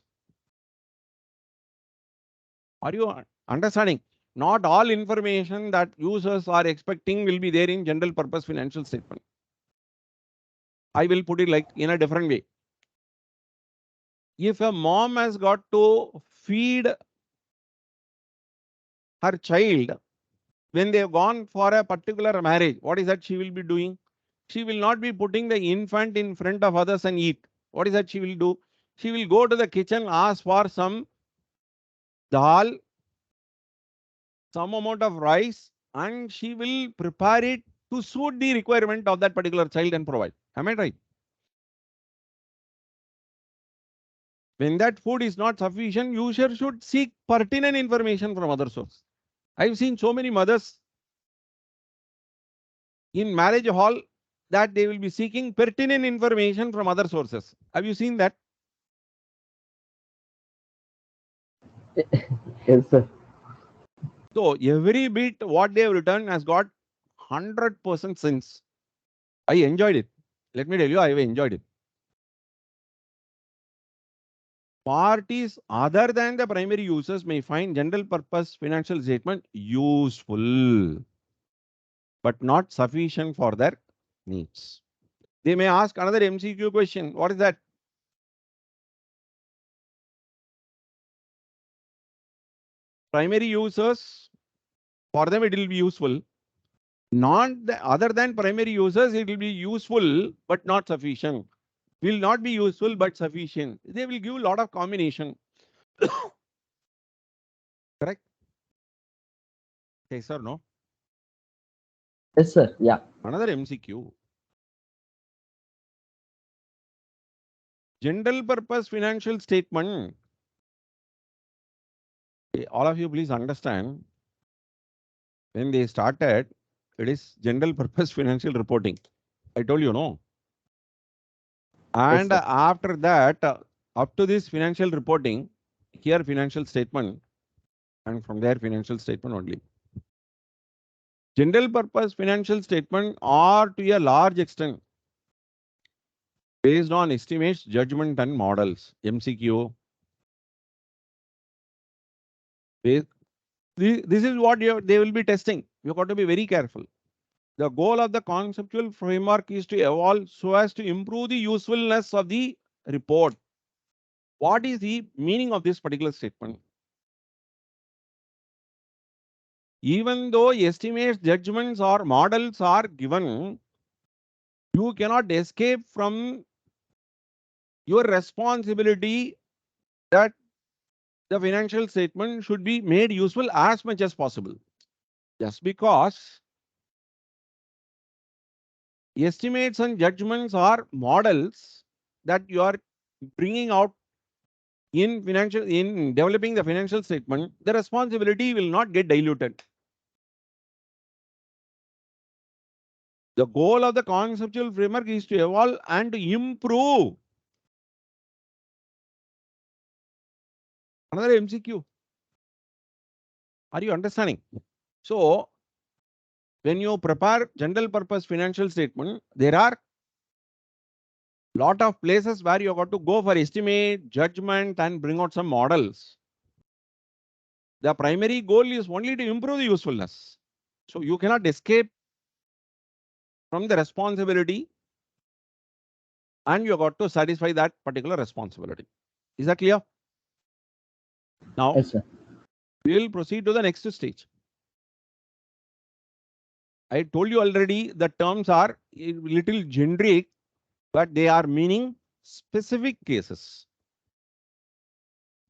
Speaker 1: Are you understanding? Not all information that users are expecting will be there in general purpose financial statement. I will put it like in a different way. If a mom has got to feed her child when they have gone for a particular marriage, what is that she will be doing? She will not be putting the infant in front of others and eat. What is that she will do? She will go to the kitchen, ask for some dal, some amount of rice, and she will prepare it to suit the requirement of that particular child and provide. Am I right? When that food is not sufficient, user should seek pertinent information from other sources. I've seen so many mothers in marriage hall that they will be seeking pertinent information from other sources. Have you seen that?
Speaker 2: Yes, sir.
Speaker 1: So every bit what they have written has got 100% sense. I enjoyed it. Let me tell you, I have enjoyed it. Parties other than the primary users may find general purpose financial statement useful, but not sufficient for their needs. They may ask another MCQ question. What is that? Primary users, for them it will be useful. Not the, other than primary users, it will be useful but not sufficient. Will not be useful but sufficient. They will give a lot of combination. Correct? Yes or no?
Speaker 2: Yes, sir. Yeah.
Speaker 1: Another MCQ. General purpose financial statement. All of you please understand, when they started, it is general purpose financial reporting. I told you, no.
Speaker 2: Yes,
Speaker 1: And
Speaker 2: sir.
Speaker 1: after that, up to this financial reporting, here financial statement, and from there financial statement only. General purpose financial statement are to a large extent based on estimates, judgment, and models. MCQ. This is what they will be testing. You got to be very careful. The goal of the conceptual framework is to evolve so as to improve the usefulness of the report. What is the meaning of this particular statement? Even though estimates, judgments, or models are given, you cannot escape from your responsibility that the financial statement should be made useful as much as possible. Just because estimates and judgments are models that you are bringing out in developing the financial statement, the responsibility will not get diluted. The goal of the conceptual framework is to evolve and to improve. Another MCQ. Are you understanding? So, when you prepare general purpose financial statement, there are lot of places where you got to go for estimate, judgment, and bring out some models. The primary goal is only to improve the usefulness. So you cannot escape from the responsibility and you got to satisfy that particular responsibility. Is that clear? Now,
Speaker 2: Yes, sir.
Speaker 1: we will proceed to the next stage. I told you already the terms are a little generic, but they are meaning specific cases.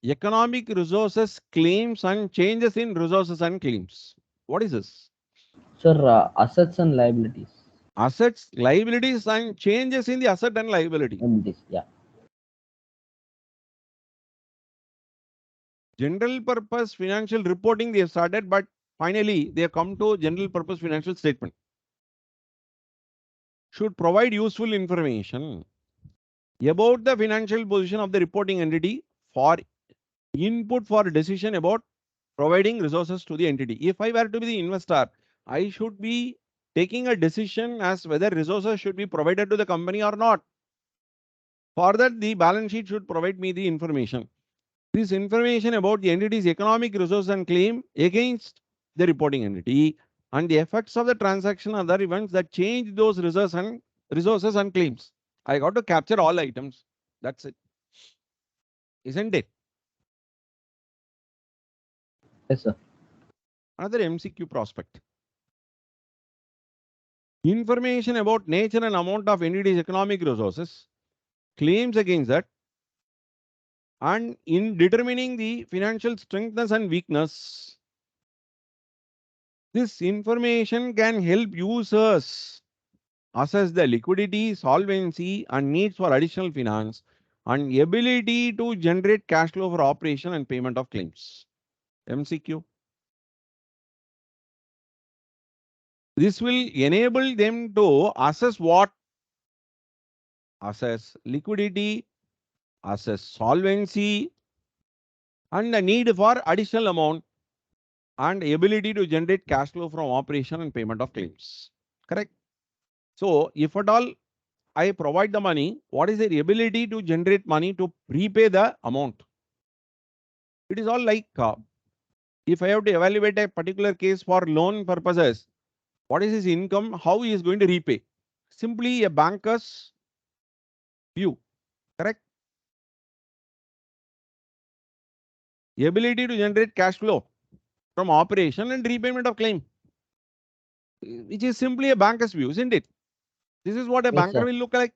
Speaker 1: Economic resources claims and changes in resources and claims. What is this?
Speaker 2: Sir, assets and liabilities.
Speaker 1: Assets, liabilities, and changes in the asset and liability.
Speaker 2: Liabilities. Yeah.
Speaker 1: General purpose financial reporting they have started, but finally they have come to general purpose financial statement. Should provide useful information about the financial position of the reporting entity for input for decision about providing resources to the entity. If I were to be the investor, I should be taking a decision as whether resources should be provided to the company or not. For that, the balance sheet should provide me the information. This information about the entity's economic resource and claim against the reporting entity and the effects of the transaction and other events that change those resources and claims. I got to capture all items. That's it. Isn't it?
Speaker 2: Yes, sir.
Speaker 1: Another MCQ prospect. Information about nature and amount of entity's economic resources, claims against that, and in determining the financial strengths and weakness. This information can help users assess the liquidity, solvency, and needs for additional finance, and ability to generate cash flow for operation and payment of claims. MCQ. This will enable them to assess what? Assess liquidity, assess solvency, and the need for additional amount and ability to generate cash flow from operation and payment of claims. Correct? So, if at all I provide the money, what is the ability to generate money to repay the amount? It is all like if I have to evaluate a particular case for loan purposes, what is his income, how he is going to repay? Simply a banker's view. Correct? The ability to generate cash flow from operation and repayment of claim, which is simply a banker's view, isn't it? This is what a
Speaker 2: Yes,
Speaker 1: banker
Speaker 2: sir.
Speaker 1: will look like.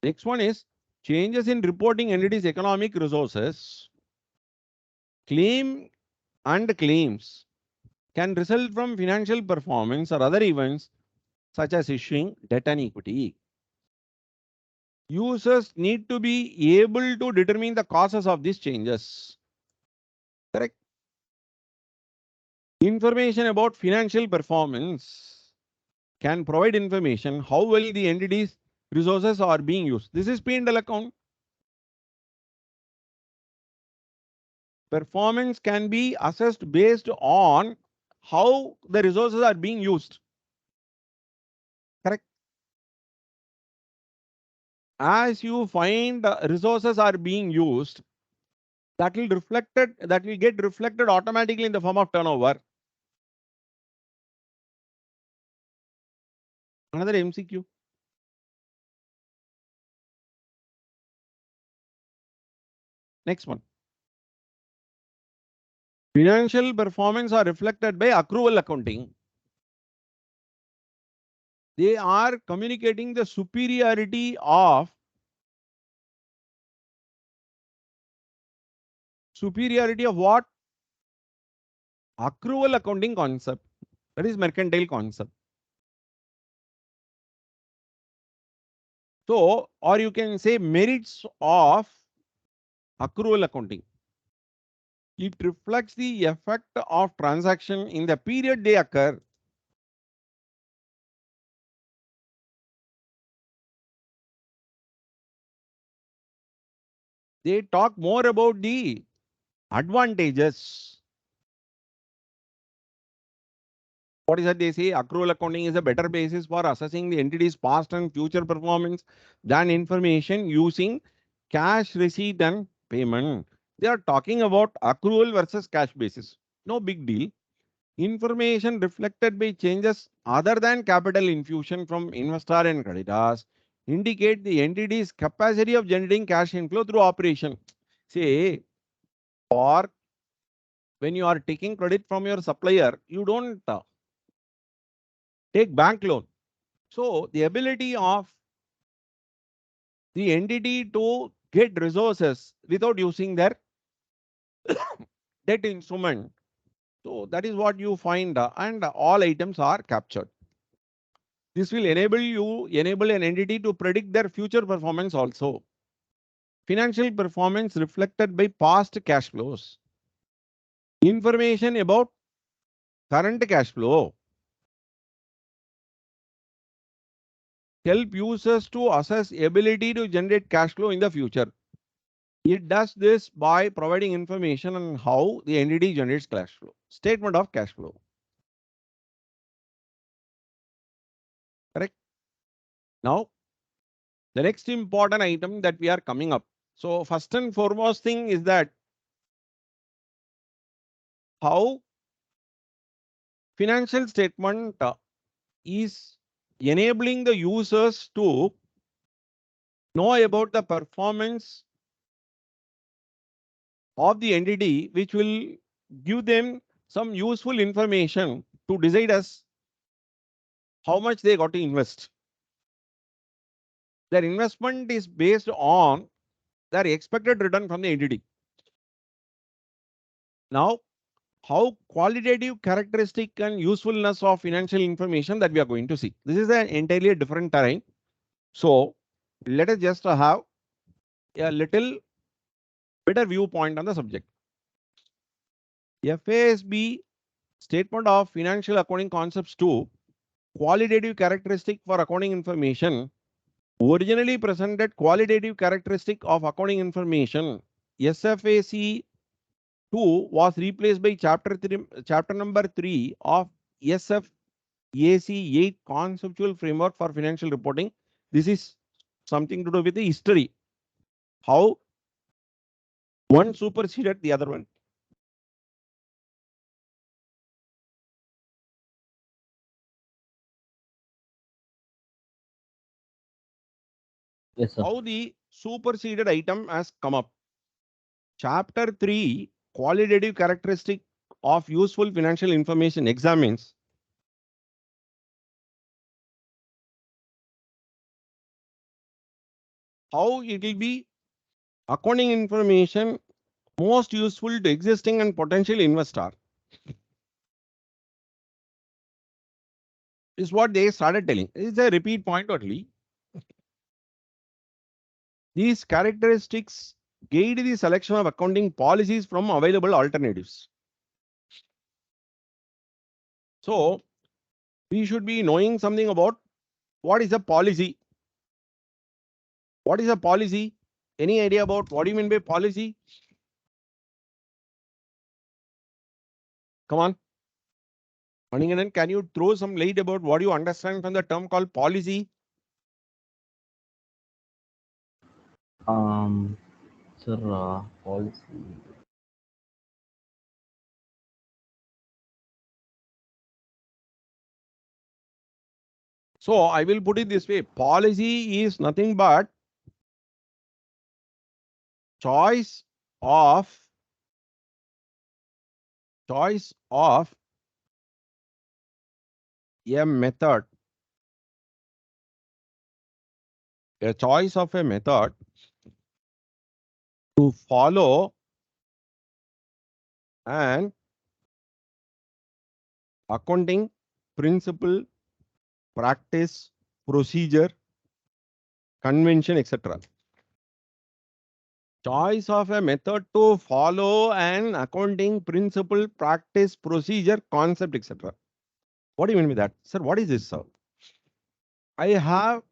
Speaker 1: Next one is changes in reporting entities' economic resources. Claim and claims can result from financial performance or other events such as issuing debt and equity. Users need to be able to determine the causes of these changes. Correct? Information about financial performance can provide information how well the entity's resources are being used. This is P&L account. Performance can be assessed based on how the resources are being used. Correct? As you find resources are being used, that will get reflected automatically in the form of turnover. Another MCQ. Next one. Financial performance are reflected by accrual accounting. They are communicating the superiority of what? Accrual accounting concept. That is mercantile concept. So, or you can say merits of accrual accounting. It reflects the effect of transaction in the period they occur. They talk more about the advantages. What is that they say? Accrual accounting is a better basis for assessing the entity's past and future performance than information using cash receipt and payment. They are talking about accrual versus cash basis. No big deal. Information reflected by changes other than capital infusion from investor and creditors indicate the entity's capacity of generating cash inflow through operation. Say, or when you are taking credit from your supplier, you don't take bank loan. So the ability of the entity to get resources without using their debt instrument. So that is what you find, and all items are captured. This will enable an entity to predict their future performance also. Financial performance reflected by past cash flows. Information about current cash flow help users to assess ability to generate cash flow in the future. It does this by providing information on how the entity generates cash flow. Statement of cash flow. Correct? Now, the next important item that we are coming up. So, first and foremost thing is that how financial statement is enabling the users to know about the performance of the entity, which will give them some useful information to decide as how much they got to invest. Their investment is based on their expected return from the entity. Now, how qualitative characteristic and usefulness of financial information that we are going to see. This is an entirely different terrain. So, let us just have a little better viewpoint on the subject. FASB Statement of Financial Accounting Concepts 2, qualitative characteristic for accounting information, originally presented qualitative characteristic of accounting information. SFAC 2 was replaced by chapter number 3 of SFAC 8 Conceptual Framework for Financial Reporting. This is something to do with the history. How one superseded the other one.
Speaker 2: Yes, sir.
Speaker 1: How the superseded item has come up. Chapter 3 Qualitative Characteristic of Useful Financial Information examines how it will be accounting information most useful to existing and potential investor is what they started telling. It's a repeat point only. These characteristics guide the selection of accounting policies from available alternatives. So we should be knowing something about what is a policy. What is a policy? Any idea about what do you mean by policy? Come on. Maninganan, can you throw some light about what you understand from the term called policy?
Speaker 2: Sir, policy.
Speaker 1: So I will put it this way. Policy is nothing but choice of choice of a method, a choice of a method to follow an accounting principle, practice, procedure, convention, etc. Choice of a method to follow an accounting principle, practice, procedure, concept, etc. What do you mean by that? Sir, what is this, sir? I have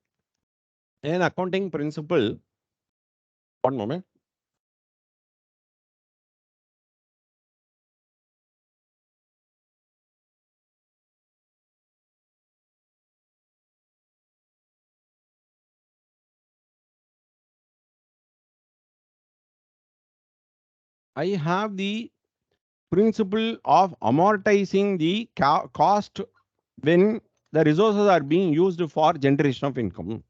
Speaker 1: an accounting principle. One moment. I have the principle of amortizing the cost when the resources are being used for generation of income.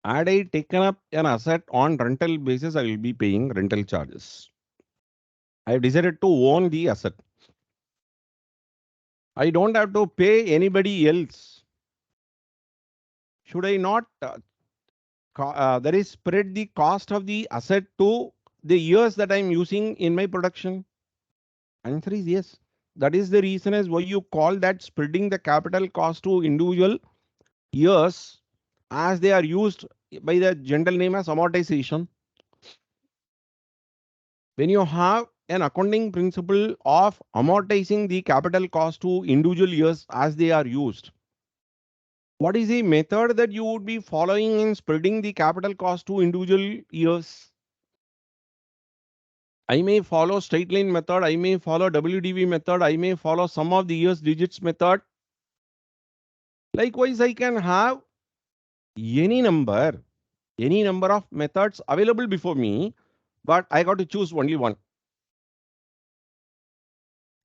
Speaker 1: Had I taken up an asset on rental basis, I will be paying rental charges. I have decided to own the asset. I don't have to pay anybody else. Should I not that is spread the cost of the asset to the years that I'm using in my production? Answer is yes. That is the reason as why you call that spreading the capital cost to individual years as they are used by the general name as amortization. When you have an accounting principle of amortizing the capital cost to individual years as they are used, what is the method that you would be following in spreading the capital cost to individual years? I may follow straight line method, I may follow WDV method, I may follow sum of the years digits method. Likewise, I can have any number of methods available before me, but I got to choose only one.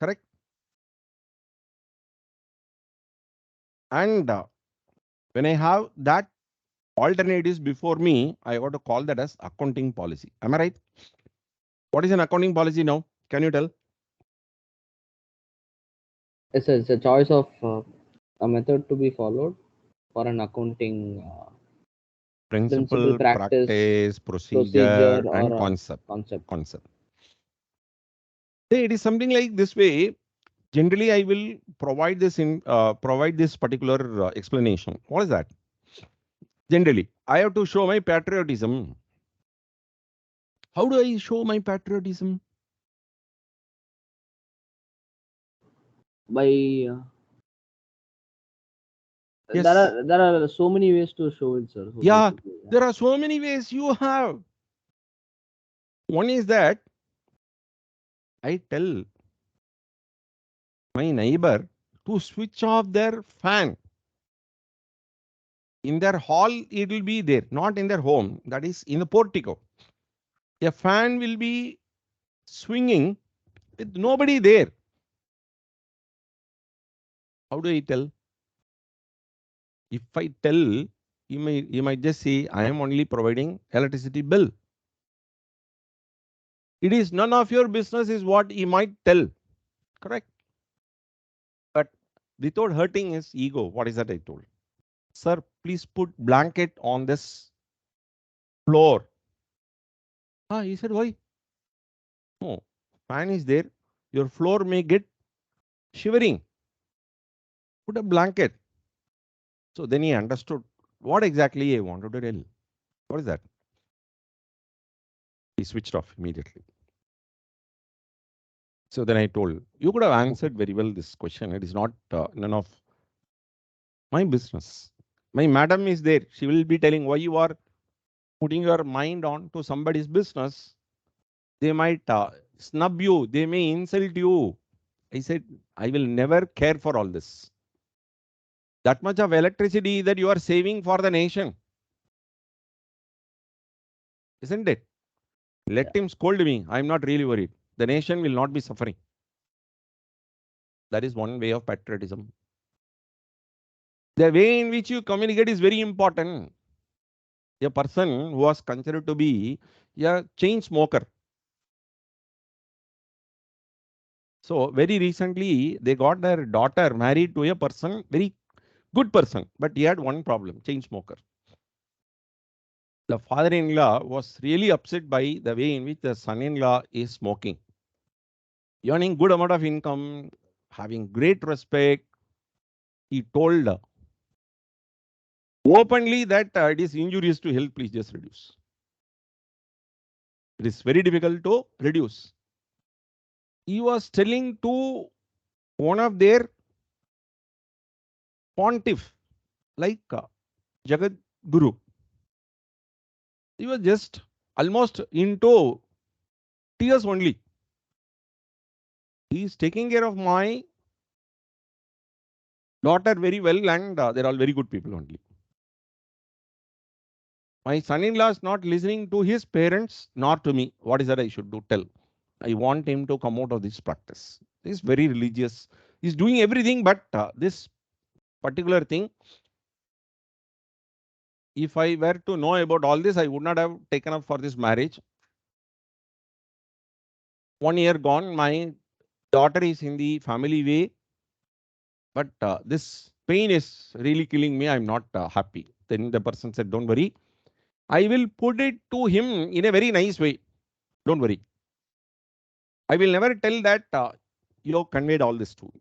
Speaker 1: Correct? And when I have that alternatives before me, I got to call that as accounting policy. Am I right? What is an accounting policy now? Can you tell?
Speaker 2: Yes, sir, it's a choice of a method to be followed for an accounting principle,
Speaker 1: Principle,
Speaker 2: practice,
Speaker 1: practice,
Speaker 2: procedure,
Speaker 1: procedure,
Speaker 2: or
Speaker 1: and
Speaker 2: a
Speaker 1: concept.
Speaker 2: concept.
Speaker 1: Concept. It is something like this way. Generally, I will provide this particular explanation. What is that? Generally, I have to show my patriotism. How do I show my patriotism?
Speaker 2: By
Speaker 1: Yes.
Speaker 2: There are so many ways to show it, sir. So
Speaker 1: Yeah,
Speaker 2: basically, yeah.
Speaker 1: there are so many ways you have. One is that I tell my neighbor to switch off their fan. In their hall, it will be there, not in their home. That is in the portico. A fan will be swinging with nobody there. How do I tell? If I tell, you might just say, I am only providing electricity bill. It is none of your business, is what he might tell. Correct? But without hurting his ego, what is that I told? Sir, please put blanket on this floor. Ah, he said, why? No, fan is there. Your floor may get shivering. Put a blanket. So then he understood what exactly I wanted to tell. What is that? He switched off immediately. So then I told, you could have answered very well this question. It is not none of my business. My madam is there. She will be telling why you are putting your mind on to somebody's business. They might snub you. They may insult you. I said, I will never care for all this. That much of electricity that you are saving for the nation, isn't it? Let
Speaker 2: Yeah.
Speaker 1: him scold me. I'm not really worried. The nation will not be suffering. That is one way of patriotism. The way in which you communicate is very important. A person who was considered to be a chain smoker. So very recently, they got their daughter married to a person, very good person, but he had one problem, chain smoker. The father-in-law was really upset by the way in which the son-in-law is smoking, earning good amount of income, having great respect. He told openly that it is injurious to health, please just reduce. It is very difficult to reduce. He was telling to one of their pontiff, like Jagat Guru. He was just almost into tears only. He is taking care of my daughter very well, and they're all very good people only. My son-in-law is not listening to his parents, nor to me. What is that I should do? Tell. I want him to come out of this practice. He's very religious. He's doing everything, but this particular thing, if I were to know about all this, I would not have taken up for this marriage. 1 year gone, my daughter is in the family way, but this pain is really killing me. I'm not happy. Then the person said, don't worry. I will put it to him in a very nice way. Don't worry. I will never tell that you conveyed all this to me.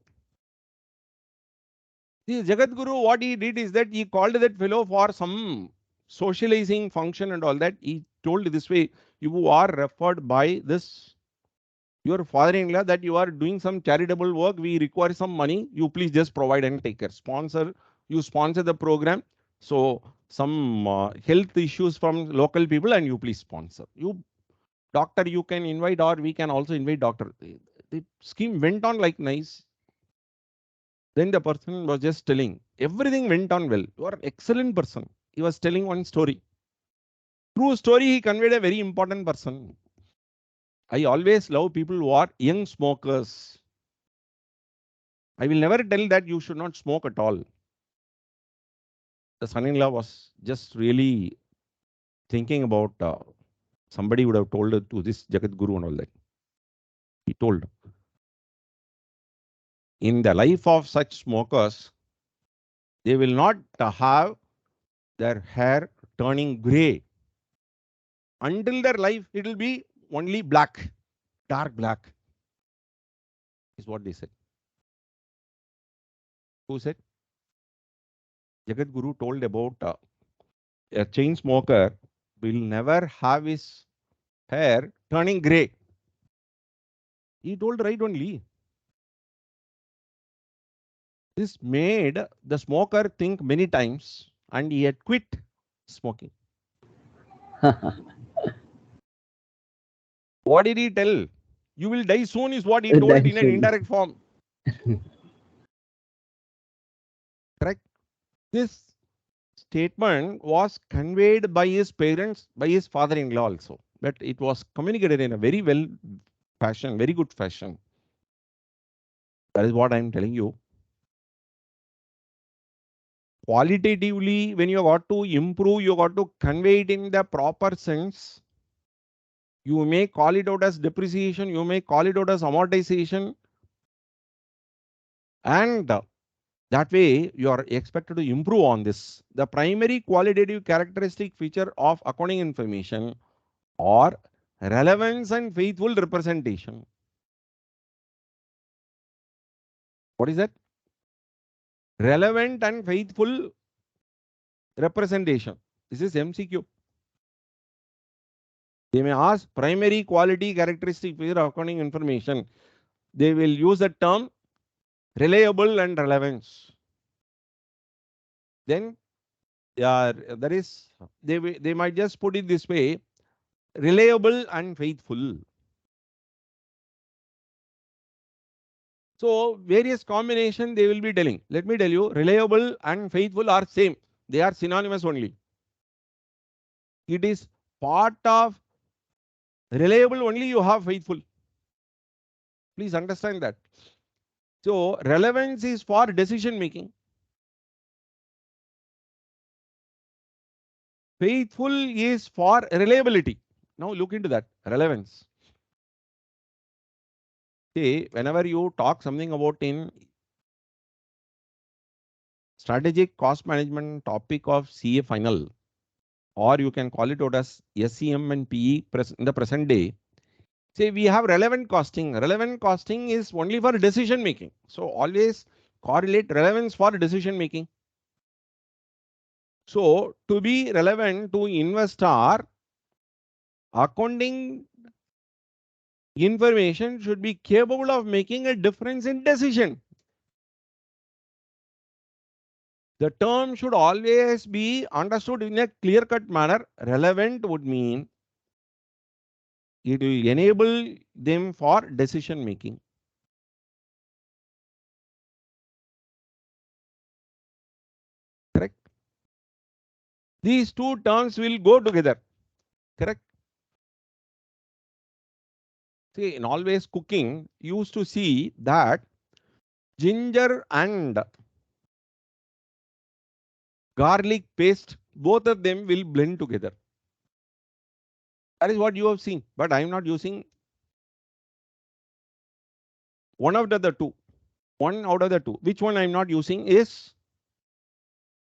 Speaker 1: See, Jagat Guru, what he did is that he called that fellow for some socializing function and all that. He told this way, you are referred by this, your father-in-law, that you are doing some charitable work. We require some money. You please just provide and take care. Sponsor, you sponsor the program. So some health issues from local people and you please sponsor. You doctor you can invite or we can also invite doctor. The scheme went on like nice. Then the person was just telling, everything went on well. You are an excellent person. He was telling one story. Through story, he conveyed a very important person. I always love people who are young smokers. I will never tell that you should not smoke at all. The son-in-law was just really thinking about somebody would have told it to this Jagat Guru and all that. He told, in the life of such smokers, they will not have their hair turning gray. Until their life, it will be only black, dark black, is what they said. Who said? Jagat Guru told about a chain smoker will never have his hair turning gray. He told right only. This made the smoker think many times and he had quit smoking. What did he tell? You will die soon is what he told
Speaker 2: That
Speaker 1: in an
Speaker 2: soon.
Speaker 1: indirect form. Correct? This statement was conveyed by his parents, by his father-in-law also. But it was communicated in a very well fashion, very good fashion. That is what I am telling you. Qualitatively, when you got to improve, you got to convey it in the proper sense. You may call it out as depreciation, you may call it out as amortization, and that way you are expected to improve on this. The primary qualitative characteristic feature of accounting information are relevance and faithful representation. What is that? Relevant and faithful representation. This is MCQ. They may ask primary quality characteristic feature of accounting information. They will use the term reliable and relevance. Then that is they might just put it this way: reliable and faithful. So various combination they will be telling. Let me tell you, reliable and faithful are same. They are synonymous only. It is part of reliable only you have faithful. Please understand that. So relevance is for decision making. Faithful is for reliability. Now look into that. Relevance. See, whenever you talk something about in strategic cost management topic of CA final, or you can call it out as SEM and PE in the present day. Say we have relevant costing. Relevant costing is only for decision making. So always correlate relevance for decision making. So to be relevant to investor, accounting information should be capable of making a difference in decision. The term should always be understood in a clear-cut manner. Relevant would mean it will enable them for decision making. Correct? These two terms will go together. Correct? See, in always cooking, used to see that ginger and garlic paste, both of them will blend together. That is what you have seen. But I am not using one out of the two. One out of the two. Which one I am not using is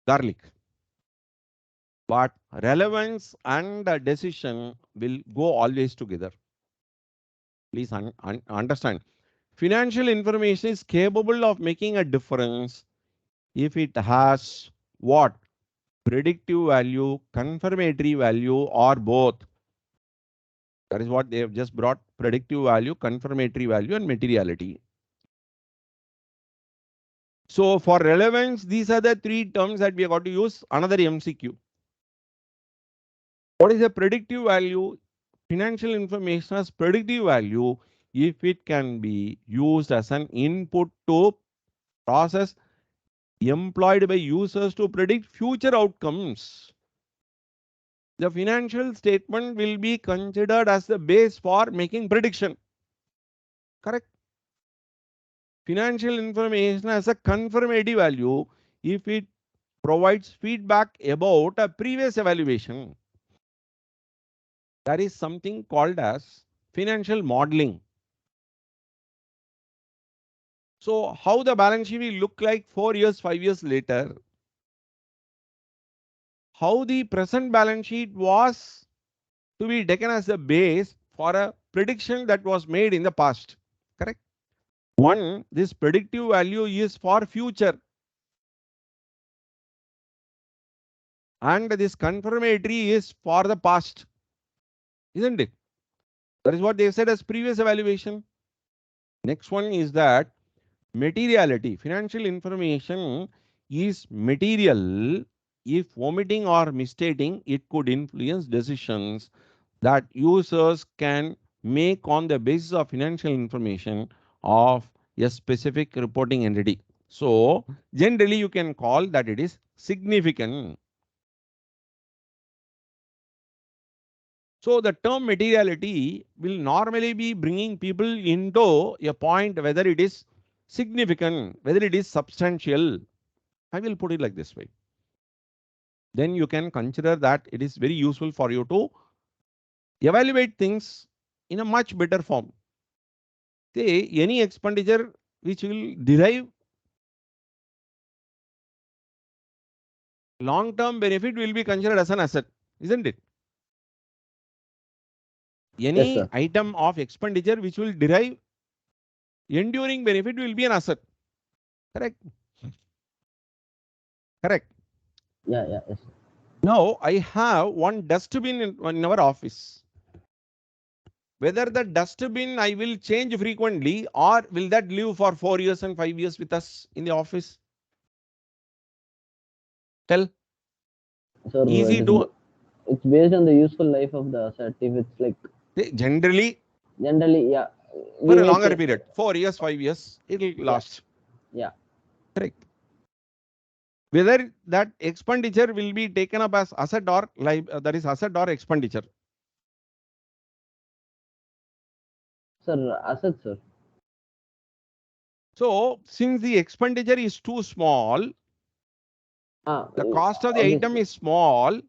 Speaker 1: garlic. But relevance and decision will go always together. Please understand. Financial information is capable of making a difference if it has what? Predictive value, confirmatory value, or both. That is what they have just brought: predictive value, confirmatory value, and materiality. So for relevance, these are the three terms that we have got to use. Another MCQ. What is a predictive value? Financial information has predictive value if it can be used as an input to process employed by users to predict future outcomes. The financial statement will be considered as the base for making prediction. Correct? Financial information has a confirmative value if it provides feedback about a previous evaluation. There is something called as financial modeling. So how the balance sheet will look like 4 years, 5 years later, how the present balance sheet was to be taken as the base for a prediction that was made in the past. Correct? One, this predictive value is for future, and this confirmatory is for the past. Isn't it? That is what they said as previous evaluation. Next one is that Materiality. Financial information is material if omitting or misstating it could influence decisions that users can make on the basis of financial information of a specific reporting entity. So, generally you can call that it is significant. So, the term materiality will normally be bringing people into a point whether it is significant, whether it is substantial. I will put it like this way. Then you can consider that it is very useful for you to evaluate things in a much better form. Say any expenditure which will derive long-term benefit will be considered as an asset, isn't it?
Speaker 2: Yes,
Speaker 1: Any
Speaker 2: sir.
Speaker 1: item of expenditure which will derive enduring benefit will be an asset. Correct? Correct.
Speaker 2: Yeah, yeah, yes, sir.
Speaker 1: Now I have one dustbin in our office. Whether the dustbin I will change frequently or will that live for 4 years and 5 years with us in the office? Tell.
Speaker 2: Sir,
Speaker 1: Easy to
Speaker 2: it's based on the useful life of the asset. If it's like
Speaker 1: generally
Speaker 2: generally, yeah, we
Speaker 1: for a
Speaker 2: may
Speaker 1: longer
Speaker 2: change.
Speaker 1: period, 4 years, 5 years, it will
Speaker 2: Yeah,
Speaker 1: last.
Speaker 2: yeah,
Speaker 1: Correct. Whether that expenditure will be taken up as asset or that is asset or expenditure.
Speaker 2: sir, asset, sir.
Speaker 1: So since the expenditure is too small,
Speaker 2: Ah,
Speaker 1: the cost of the
Speaker 2: okay.
Speaker 1: item is small.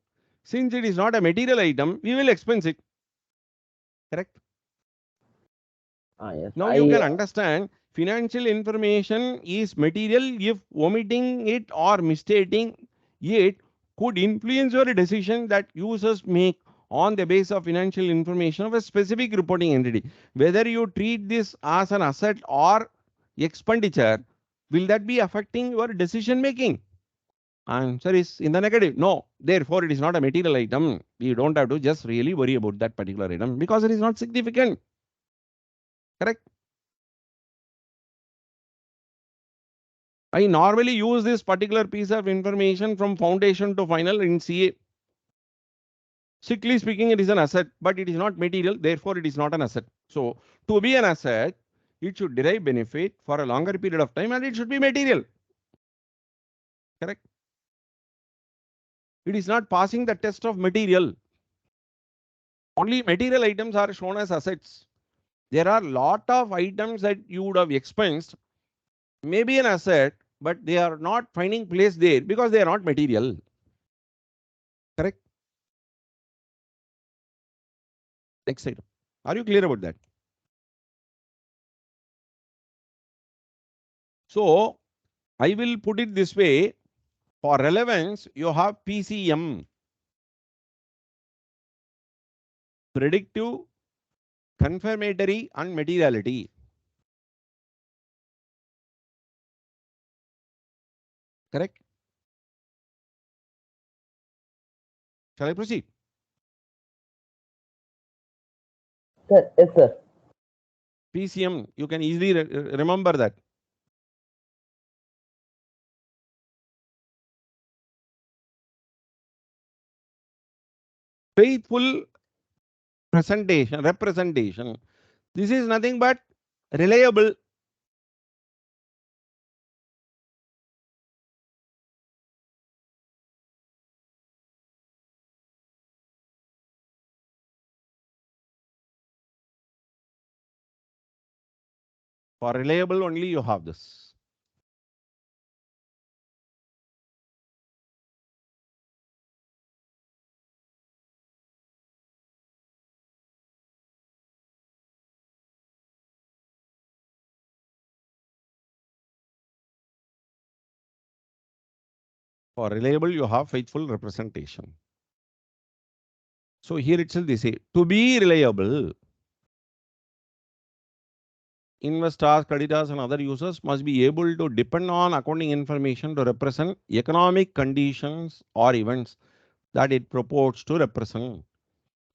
Speaker 1: Since it is not a material item, we will expense it. Correct.
Speaker 2: Ah, yes.
Speaker 1: Now you can understand financial information is material if omitting it or misstating it could influence your decision that users make on the basis of financial information of a specific reporting entity. Whether you treat this as an asset or expenditure, will that be affecting your decision making? Answer is in the negative. No. Therefore, it is not a material item. We don't have to just really worry about that particular item because it is not significant. Correct? I normally use this particular piece of information from foundation to final in CA. Strictly speaking, it is an asset, but it is not material. Therefore, it is not an asset. So, to be an asset, it should derive benefit for a longer period of time and it should be material. Correct? It is not passing the test of material. Only material items are shown as assets. There are a lot of items that you would have expensed, maybe an asset, but they are not finding place there because they are not material. Correct? Next item. Are you clear about that? So, I will put it this way. For relevance, you have PCM, predictive, confirmatory, and materiality. Correct? Shall I proceed?
Speaker 2: Sir, yes, sir.
Speaker 1: PCM, you can easily remember that. Faithful representation. This is nothing but reliable. For reliable only you have this. For reliable, you have faithful representation. So here itself they say, to be reliable, investors, creditors, and other users must be able to depend on accounting information to represent economic conditions or events that it purports to represent.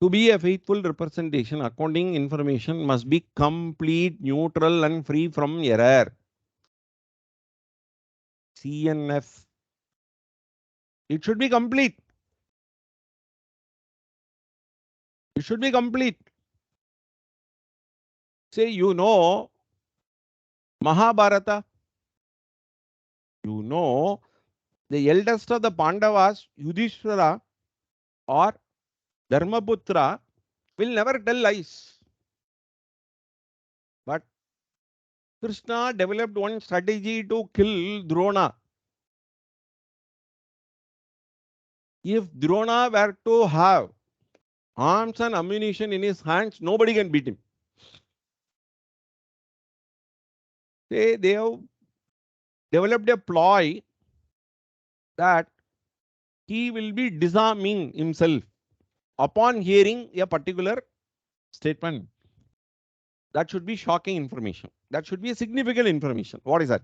Speaker 1: To be a faithful representation, accounting information must be complete, neutral, and free from error. CNF. It should be complete. It should be complete. Say, you know Mahabharata. You know the eldest of the Pandavas, Yudhishthira or Dharmaputra, will never tell lies. But Krishna developed one strategy to kill Drona. If Drona were to have arms and ammunition in his hands, nobody can beat him. They have developed a ploy that he will be disarming himself upon hearing a particular statement. That should be shocking information. That should be a significant information. What is that?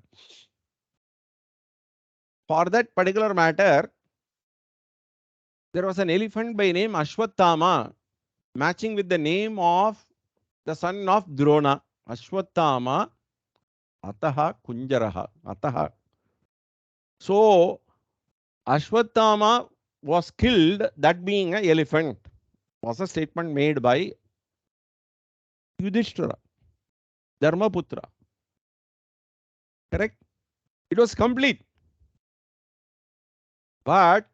Speaker 1: For that particular matter, there was an elephant by name Ashwathama, matching with the name of the son of Drona. Ashwathama, Ataha Kunjaraha. Ataha. So, Ashwathama was killed, that being an elephant, was a statement made by Yudhishthira, Dharmaputra. Correct? It was complete. But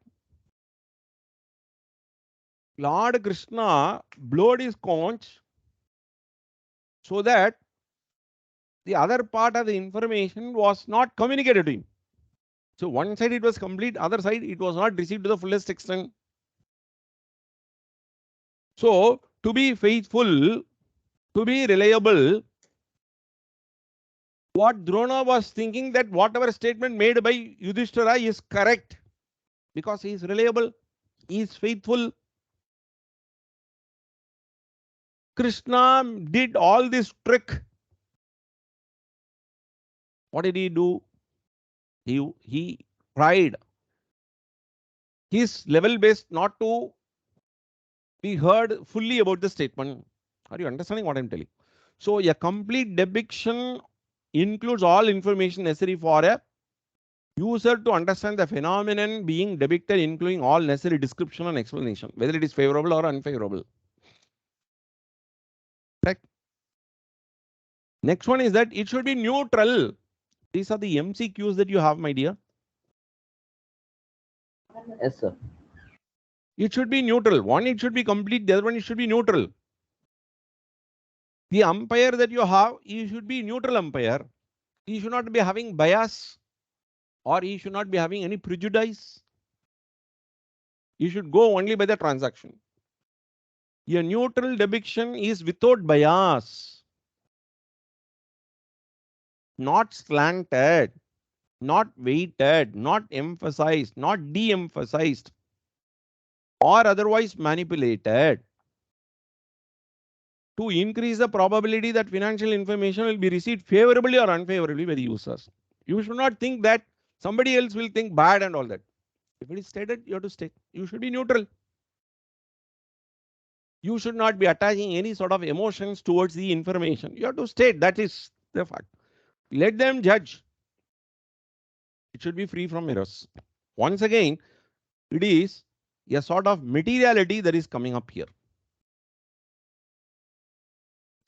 Speaker 1: Lord Krishna blowed his conch so that the other part of the information was not communicated to him. So one side it was complete, other side it was not received to the fullest extent. So to be faithful, to be reliable, what Drona was thinking, that whatever statement made by Yudhishthira is correct because he is reliable, he is faithful. Krishna did all this trick. What did he do? He tried his level best not to be heard fully about the statement. Are you understanding what I'm telling? So a complete depiction includes all information necessary for a user to understand the phenomenon being depicted, including all necessary description and explanation, whether it is favorable or unfavorable. Correct? Next one is that it should be neutral. These are the MCQs that you have, my dear.
Speaker 2: Yes, sir.
Speaker 1: It should be neutral. One, it should be complete. The other one, it should be neutral. The umpire that you have, he should be neutral umpire. He should not be having bias, or he should not be having any prejudice. You should go only by the transaction. A neutral depiction is without bias, not slanted, not weighted, not emphasized, not de-emphasized, or otherwise manipulated to increase the probability that financial information will be received favorably or unfavorably by the users. You should not think that somebody else will think bad and all that. If it is stated, you have to state. You should be neutral. You should not be attaching any sort of emotions towards the information. You have to state that is the fact. Let them judge. It should be free from errors. Once again, it is a sort of materiality that is coming up here.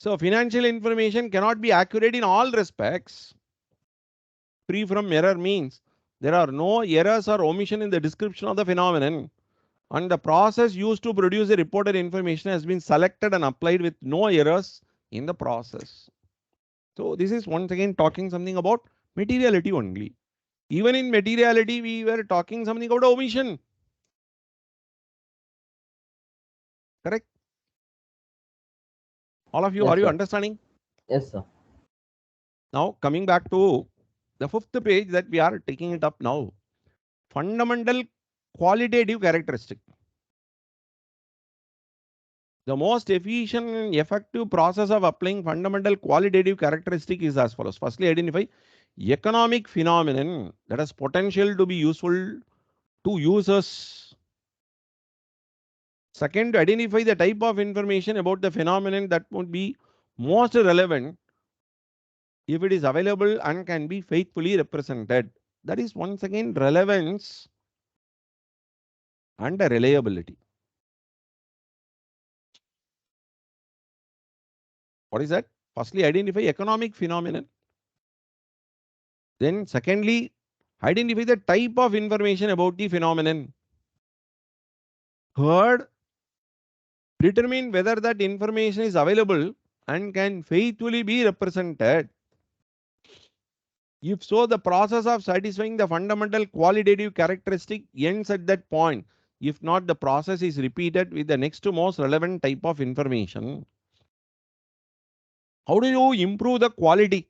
Speaker 1: So financial information cannot be accurate in all respects. Free from error means there are no errors or omission in the description of the phenomenon, and the process used to produce the reported information has been selected and applied with no errors in the process. So this is once again talking something about materiality only. Even in materiality, we were talking something about omission. Correct? All of you,
Speaker 2: Yes,
Speaker 1: are you
Speaker 2: sir.
Speaker 1: understanding?
Speaker 2: Yes, sir.
Speaker 1: Now coming back to the fifth page that we are taking it up now. Fundamental qualitative characteristic. The most efficient and effective process of applying fundamental qualitative characteristic is as follows. Firstly, identify economic phenomenon that has potential to be useful to users. Second, to identify the type of information about the phenomenon that would be most relevant if it is available and can be faithfully represented. That is once again relevance and reliability. What is that? Firstly, identify economic phenomenon. Then secondly, identify the type of information about the phenomenon. Third, determine whether that information is available and can faithfully be represented. If so, the process of satisfying the fundamental qualitative characteristic ends at that point. If not, the process is repeated with the next most relevant type of information. How do you improve the quality?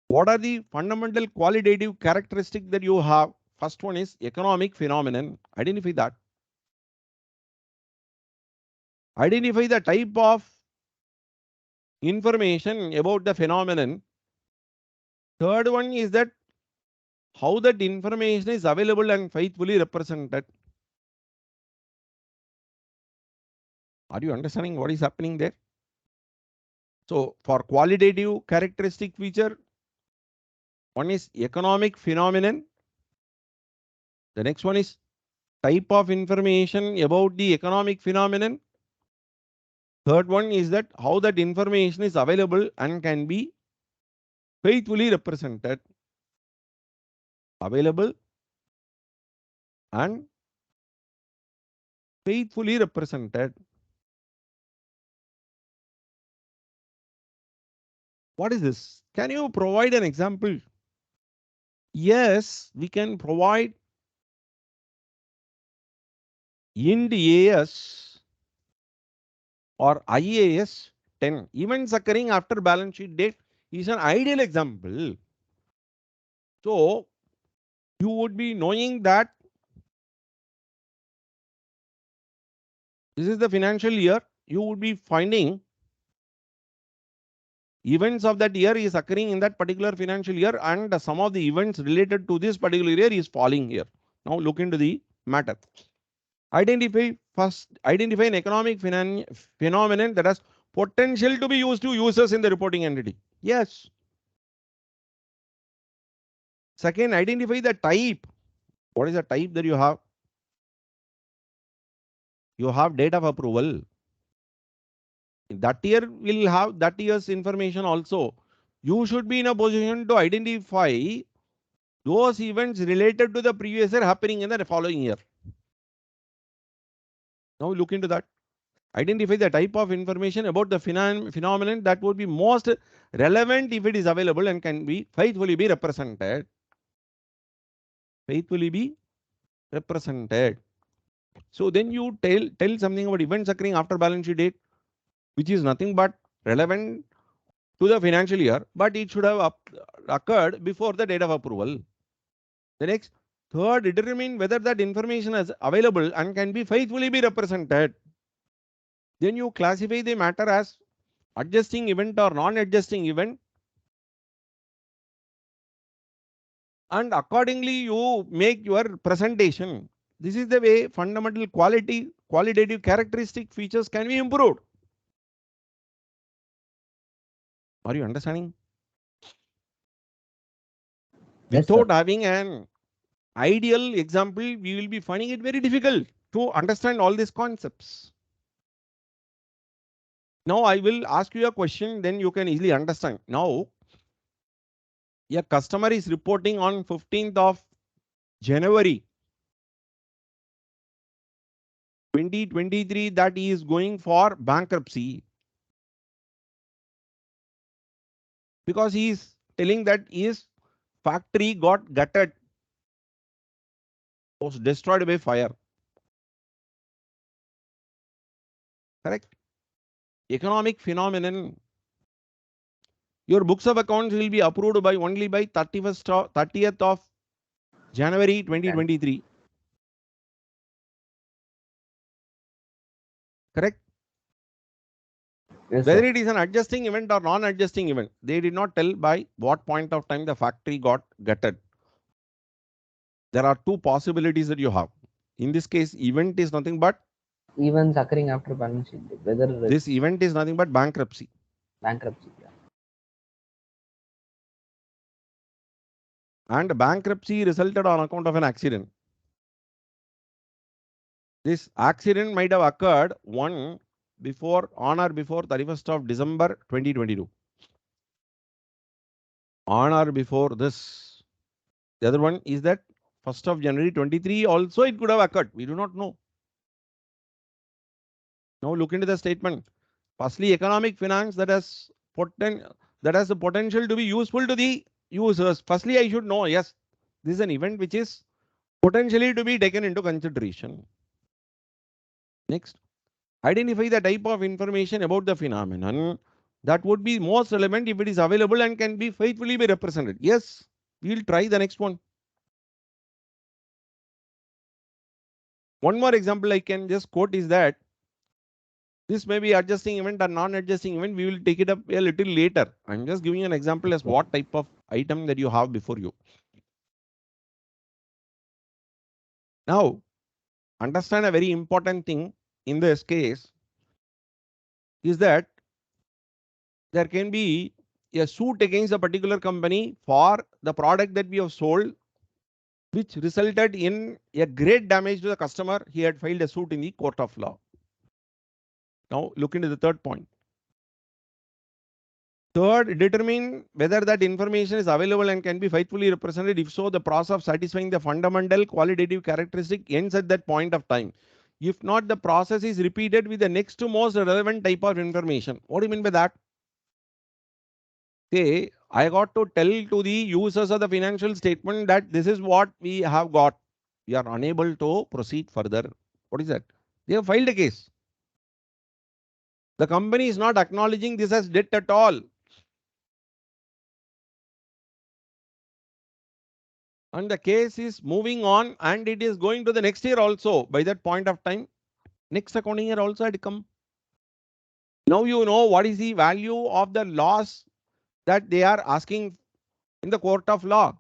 Speaker 1: What are the fundamental qualitative characteristics that you have? First one is economic phenomenon. Identify that. Identify the type of information about the phenomenon. Third one is that how that information is available and faithfully represented. Are you understanding what is happening there? So for qualitative characteristic feature, one is economic phenomenon. The next one is type of information about the economic phenomenon. Third one is that how that information is available and can be faithfully represented. Available and faithfully represented. What is this? Can you provide an example? Yes, we can provide IND AS or IAS 10. Events occurring after balance sheet date is an ideal example. So you would be knowing that this is the financial year. You would be finding events of that year is occurring in that particular financial year, and some of the events related to this particular year is falling here. Now look into the matter. Identify an economic phenomenon that has potential to be used to users in the reporting entity. Yes. Second, identify the type. What is the type that you have? You have date of approval. That year will have that year's information also. You should be in a position to identify those events related to the previous year happening in the following year. Now look into that. Identify the type of information about the phenomenon that would be most relevant if it is available and can be faithfully be represented. Faithfully be represented. So then you tell something about events occurring after balance sheet date, which is nothing but relevant to the financial year, but it should have occurred before the date of approval. The next, third, determine whether that information is available and can be faithfully be represented. Then you classify the matter as adjusting event or non-adjusting event, and accordingly you make your presentation. This is the way fundamental qualitative characteristic features can be improved. Are you understanding?
Speaker 2: Yes,
Speaker 1: Without
Speaker 2: sir.
Speaker 1: having an ideal example, we will be finding it very difficult to understand all these concepts. Now I will ask you a question, then you can easily understand. Now, a customer is reporting on 15th of January 2023 that he is going for bankruptcy, because he is telling that his factory got gutted, was destroyed by fire. Correct? Economic phenomenon. Your books of accounts will be approved by only by 30th of January 2023. Correct?
Speaker 2: Yes,
Speaker 1: Whether
Speaker 2: sir.
Speaker 1: it is an adjusting event or non-adjusting event, they did not tell by what point of time the factory got gutted. There are two possibilities that you have. In this case, event is nothing but
Speaker 2: Events occurring after balance sheet date, whether
Speaker 1: this
Speaker 2: it's
Speaker 1: event is nothing but bankruptcy.
Speaker 2: bankruptcy. Yeah.
Speaker 1: and bankruptcy resulted on account of an accident. This accident might have occurred on or before 31st of December 2022. On or before this. The other one is that 1st of January 23 also it could have occurred. We do not know. Now look into the statement. Firstly, economic finance that has the potential to be useful to the users. Firstly, I should know, yes, this is an event which is potentially to be taken into consideration. Next, identify the type of information about the phenomenon that would be most relevant if it is available and can be faithfully be represented. Yes, we'll try the next one. One more example I can just quote is that this may be adjusting event or non-adjusting event. We will take it up a little later. I'm just giving an example as what type of item that you have before you. Now, understand a very important thing in this case is that there can be a suit against a particular company for the product that we have sold, which resulted in a great damage to the customer. He had filed a suit in the court of law. Now, look into the third point. Third, determine whether that information is available and can be faithfully represented. If so, the process of satisfying the fundamental qualitative characteristic ends at that point of time. If not, the process is repeated with the next to most relevant type of information. What do you mean by that? Say, I got to tell to the users of the financial statement that this is what we have got. We are unable to proceed further. What is that? They have filed a case. The company is not acknowledging this as debt at all. And the case is moving on and it is going to the next year also. By that point of time, next accounting year also had come. Now you know what is the value of the loss that they are asking in the court of law.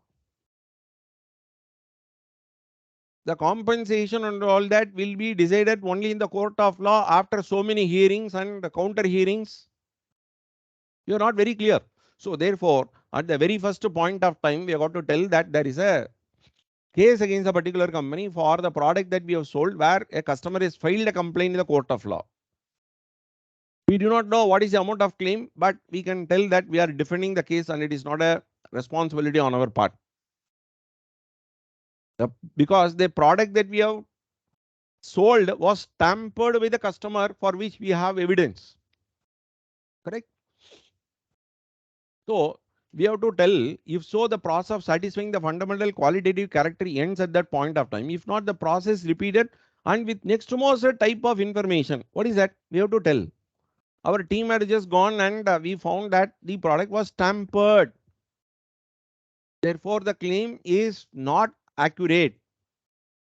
Speaker 1: The compensation and all that will be decided only in the court of law after so many hearings and counter hearings. You are not very clear. So therefore, at the very first point of time, we have got to tell that there is a case against a particular company for the product that we have sold where a customer has filed a complaint in the court of law. We do not know what is the amount of claim, but we can tell that we are defending the case and it is not a responsibility on our part. Because the product that we have sold was tampered with the customer for which we have evidence. Correct? So we have to tell, if so, the process of satisfying the fundamental qualitative character ends at that point of time. If not, the process repeated and with next to most type of information. What is that? We have to tell. Our team had just gone and we found that the product was tampered. Therefore, the claim is not accurate.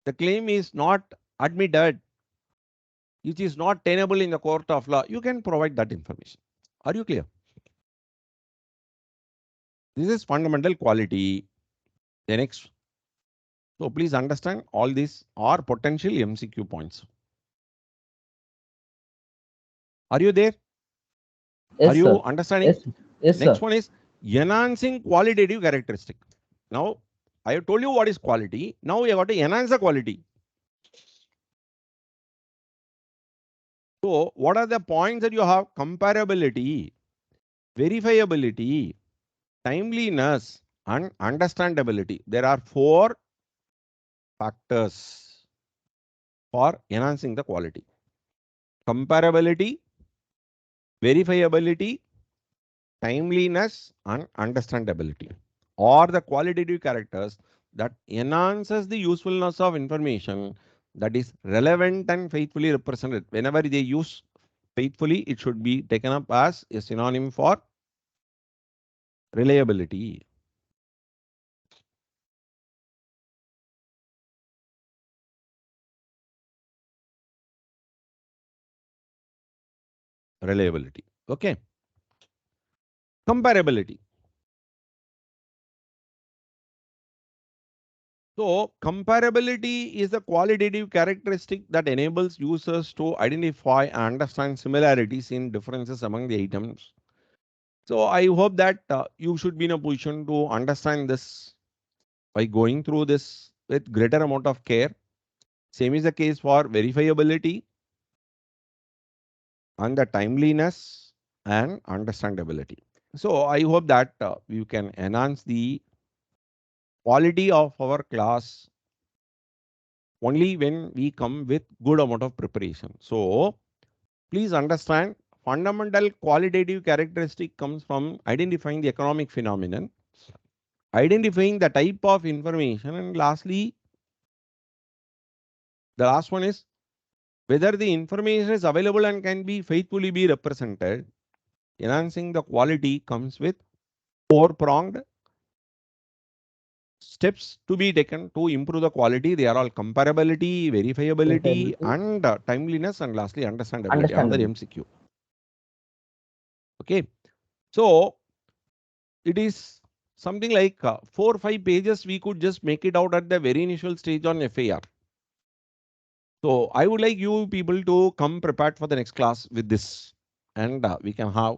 Speaker 1: The claim is not admitted, which is not tenable in the court of law. You can provide that information. Are you clear? This is fundamental quality. The next. So please understand all these are potential MCQ points. Are you there?
Speaker 2: Yes,
Speaker 1: Are you
Speaker 2: sir.
Speaker 1: understanding?
Speaker 2: Yes, yes,
Speaker 1: Next
Speaker 2: sir.
Speaker 1: one is enhancing qualitative characteristic. Now, I have told you what is quality. Now we have got to enhance the quality. So what are the points that you have? Comparability, verifiability, timeliness, and understandability. There are 4 factors for enhancing the quality. Comparability, verifiability, timeliness, and understandability are the qualitative characters that enhances the usefulness of information that is relevant and faithfully represented. Whenever they use faithfully, it should be taken up as a synonym for reliability. Reliability. Okay. Comparability. So comparability is a qualitative characteristic that enables users to identify and understand similarities in differences among the items. So I hope that you should be in a position to understand this by going through this with greater amount of care. Same is the case for verifiability and the timeliness and understandability. So I hope that you can enhance the quality of our class only when we come with good amount of preparation. So please understand, fundamental qualitative characteristic comes from identifying the economic phenomenon, identifying the type of information, and lastly, the last one is whether the information is available and can be faithfully be represented. Enhancing the quality comes with four-pronged steps to be taken to improve the quality. They are all comparability, verifiability,
Speaker 2: Verifiability,
Speaker 1: and timeliness, and lastly, understandability. Another
Speaker 2: understandability.
Speaker 1: MCQ. Okay. So it is something like 4 or 5 pages. We could just make it out at the very initial stage on FAR. So I would like you people to come prepared for the next class with this, and we can have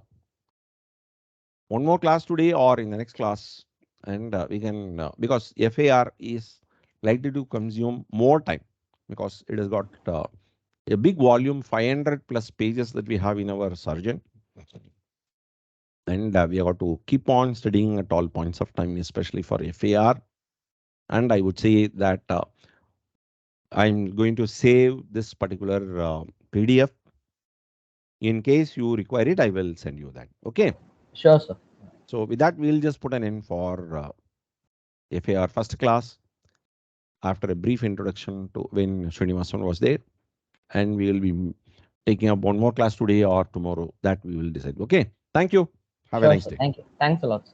Speaker 1: one more class today or in the next class, and we can because FAR is likely to consume more time because it has got a big volume, 500 plus pages that we have in our surgeon, and we have got to keep on studying at all points of time, especially for FAR. And I would say that I'm going to save this particular PDF. In case you require it, I will send you that. Okay.
Speaker 2: Sure, sir.
Speaker 1: So with that, we'll just put an end for FAR first class after a brief introduction to when Srinivasan was there. And we will be taking up one more class today or tomorrow. That we will decide. Okay. Thank you. Have a
Speaker 2: Sure,
Speaker 1: nice
Speaker 2: sir.
Speaker 1: day.
Speaker 2: Thank you. Thanks a lot, sir.